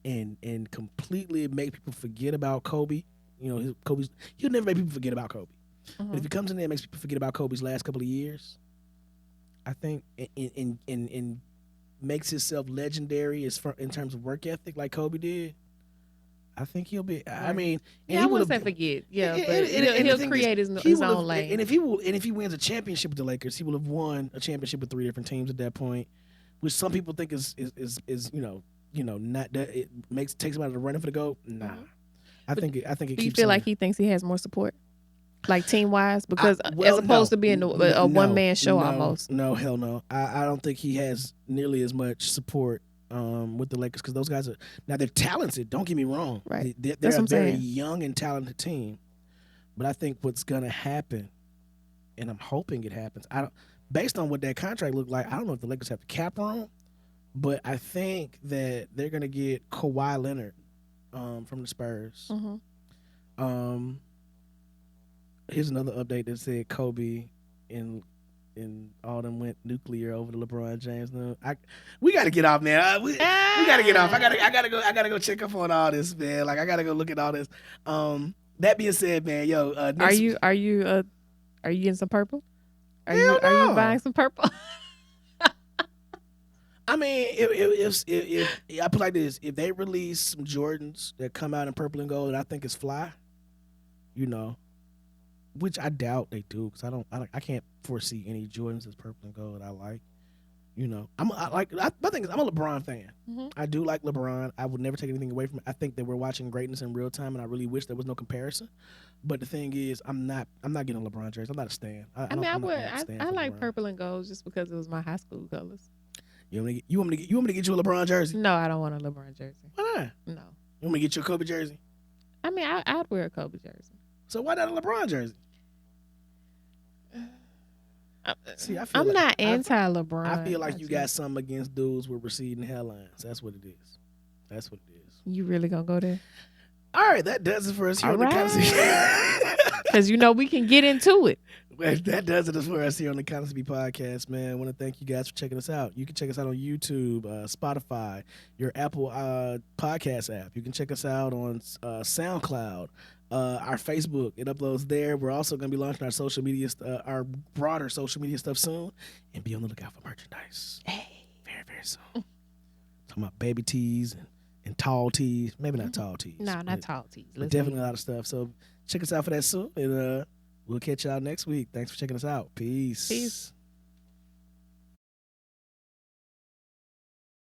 Speaker 1: and completely make people forget about Kobe, he'll never make people forget about Kobe. But if he comes in there and makes people forget about Kobe's last couple of years, I think and makes himself legendary in terms of work ethic like Kobe did, I think he'll be. I mean, and
Speaker 2: I wouldn't say forget. Yeah, but he'll create his own lane.
Speaker 1: And if he wins a championship with the Lakers, he will have won a championship with 3 different teams at that point, which some people think is not that it takes him out of the running for the GOAT. Nah, I think it
Speaker 2: Do you
Speaker 1: keeps
Speaker 2: feel
Speaker 1: him
Speaker 2: like
Speaker 1: there.
Speaker 2: he thinks he has more support, like team wise, because
Speaker 1: Well,
Speaker 2: as opposed to being
Speaker 1: no,
Speaker 2: a one man show
Speaker 1: no,
Speaker 2: almost.
Speaker 1: No, hell no. I don't think he has nearly as much support with the Lakers, because those guys they're talented. Don't get me wrong.
Speaker 2: Right.
Speaker 1: They're
Speaker 2: That's
Speaker 1: a
Speaker 2: what I'm
Speaker 1: very
Speaker 2: saying.
Speaker 1: young and talented team. But I think what's gonna happen, and I'm hoping it happens. Based on what that contract looked like, I don't know if the Lakers have the cap room, but I think that they're gonna get Kawhi Leonard from the Spurs.
Speaker 2: Mm-hmm.
Speaker 1: Here's another update that said Kobe and all them went nuclear over the LeBron James. No, we got to get off, man. We got to get off. I gotta go check up on all this, man. Like I gotta go look at all this. That being said, man, yo,
Speaker 2: Are you getting some purple? Are
Speaker 1: Hell
Speaker 2: you
Speaker 1: no.
Speaker 2: buying some purple?
Speaker 1: I mean, if I put it like this, if they release some Jordans that come out in purple and gold, and I think it's fly, which I doubt they do, because I can't foresee any Jordans that's purple and gold that I like. My thing is, I'm a LeBron fan.
Speaker 2: Mm-hmm.
Speaker 1: I do like LeBron. I would never take anything away from it. I think that we're watching greatness in real time, and I really wish there was no comparison. But the thing is, I'm not getting a LeBron jersey. I'm not a stan.
Speaker 2: I like purple and gold just because it was my high school colors.
Speaker 1: You want me to get you a LeBron jersey?
Speaker 2: No, I don't want a LeBron jersey.
Speaker 1: Why not?
Speaker 2: No.
Speaker 1: You want me to get you a Kobe jersey?
Speaker 2: I mean, I'd wear a Kobe jersey.
Speaker 1: So why not a LeBron jersey? See,
Speaker 2: I'm not anti-LeBron.
Speaker 1: I feel like you got something against dudes with receding hairlines. That's what it is. That's what it is.
Speaker 2: You really gonna go there?
Speaker 1: All right, that does it for us here
Speaker 2: All
Speaker 1: on the
Speaker 2: right. Because we can get into it.
Speaker 1: That does it for us here on the Constantly Podcast, man. I want to thank you guys for checking us out. You can check us out on YouTube, Spotify, your Apple podcast app. You can check us out on SoundCloud, our Facebook. It uploads there. We're also going to be launching our social media, our broader social media stuff soon, and be on the lookout for merchandise.
Speaker 2: Hey,
Speaker 1: very, very soon. Talking about baby tees and tall tees. Maybe not tall tees.
Speaker 2: No, not tall tees.
Speaker 1: But definitely a lot of stuff. So check us out for that soon, and we'll catch y'all next week. Thanks for checking us out. Peace.
Speaker 2: Peace.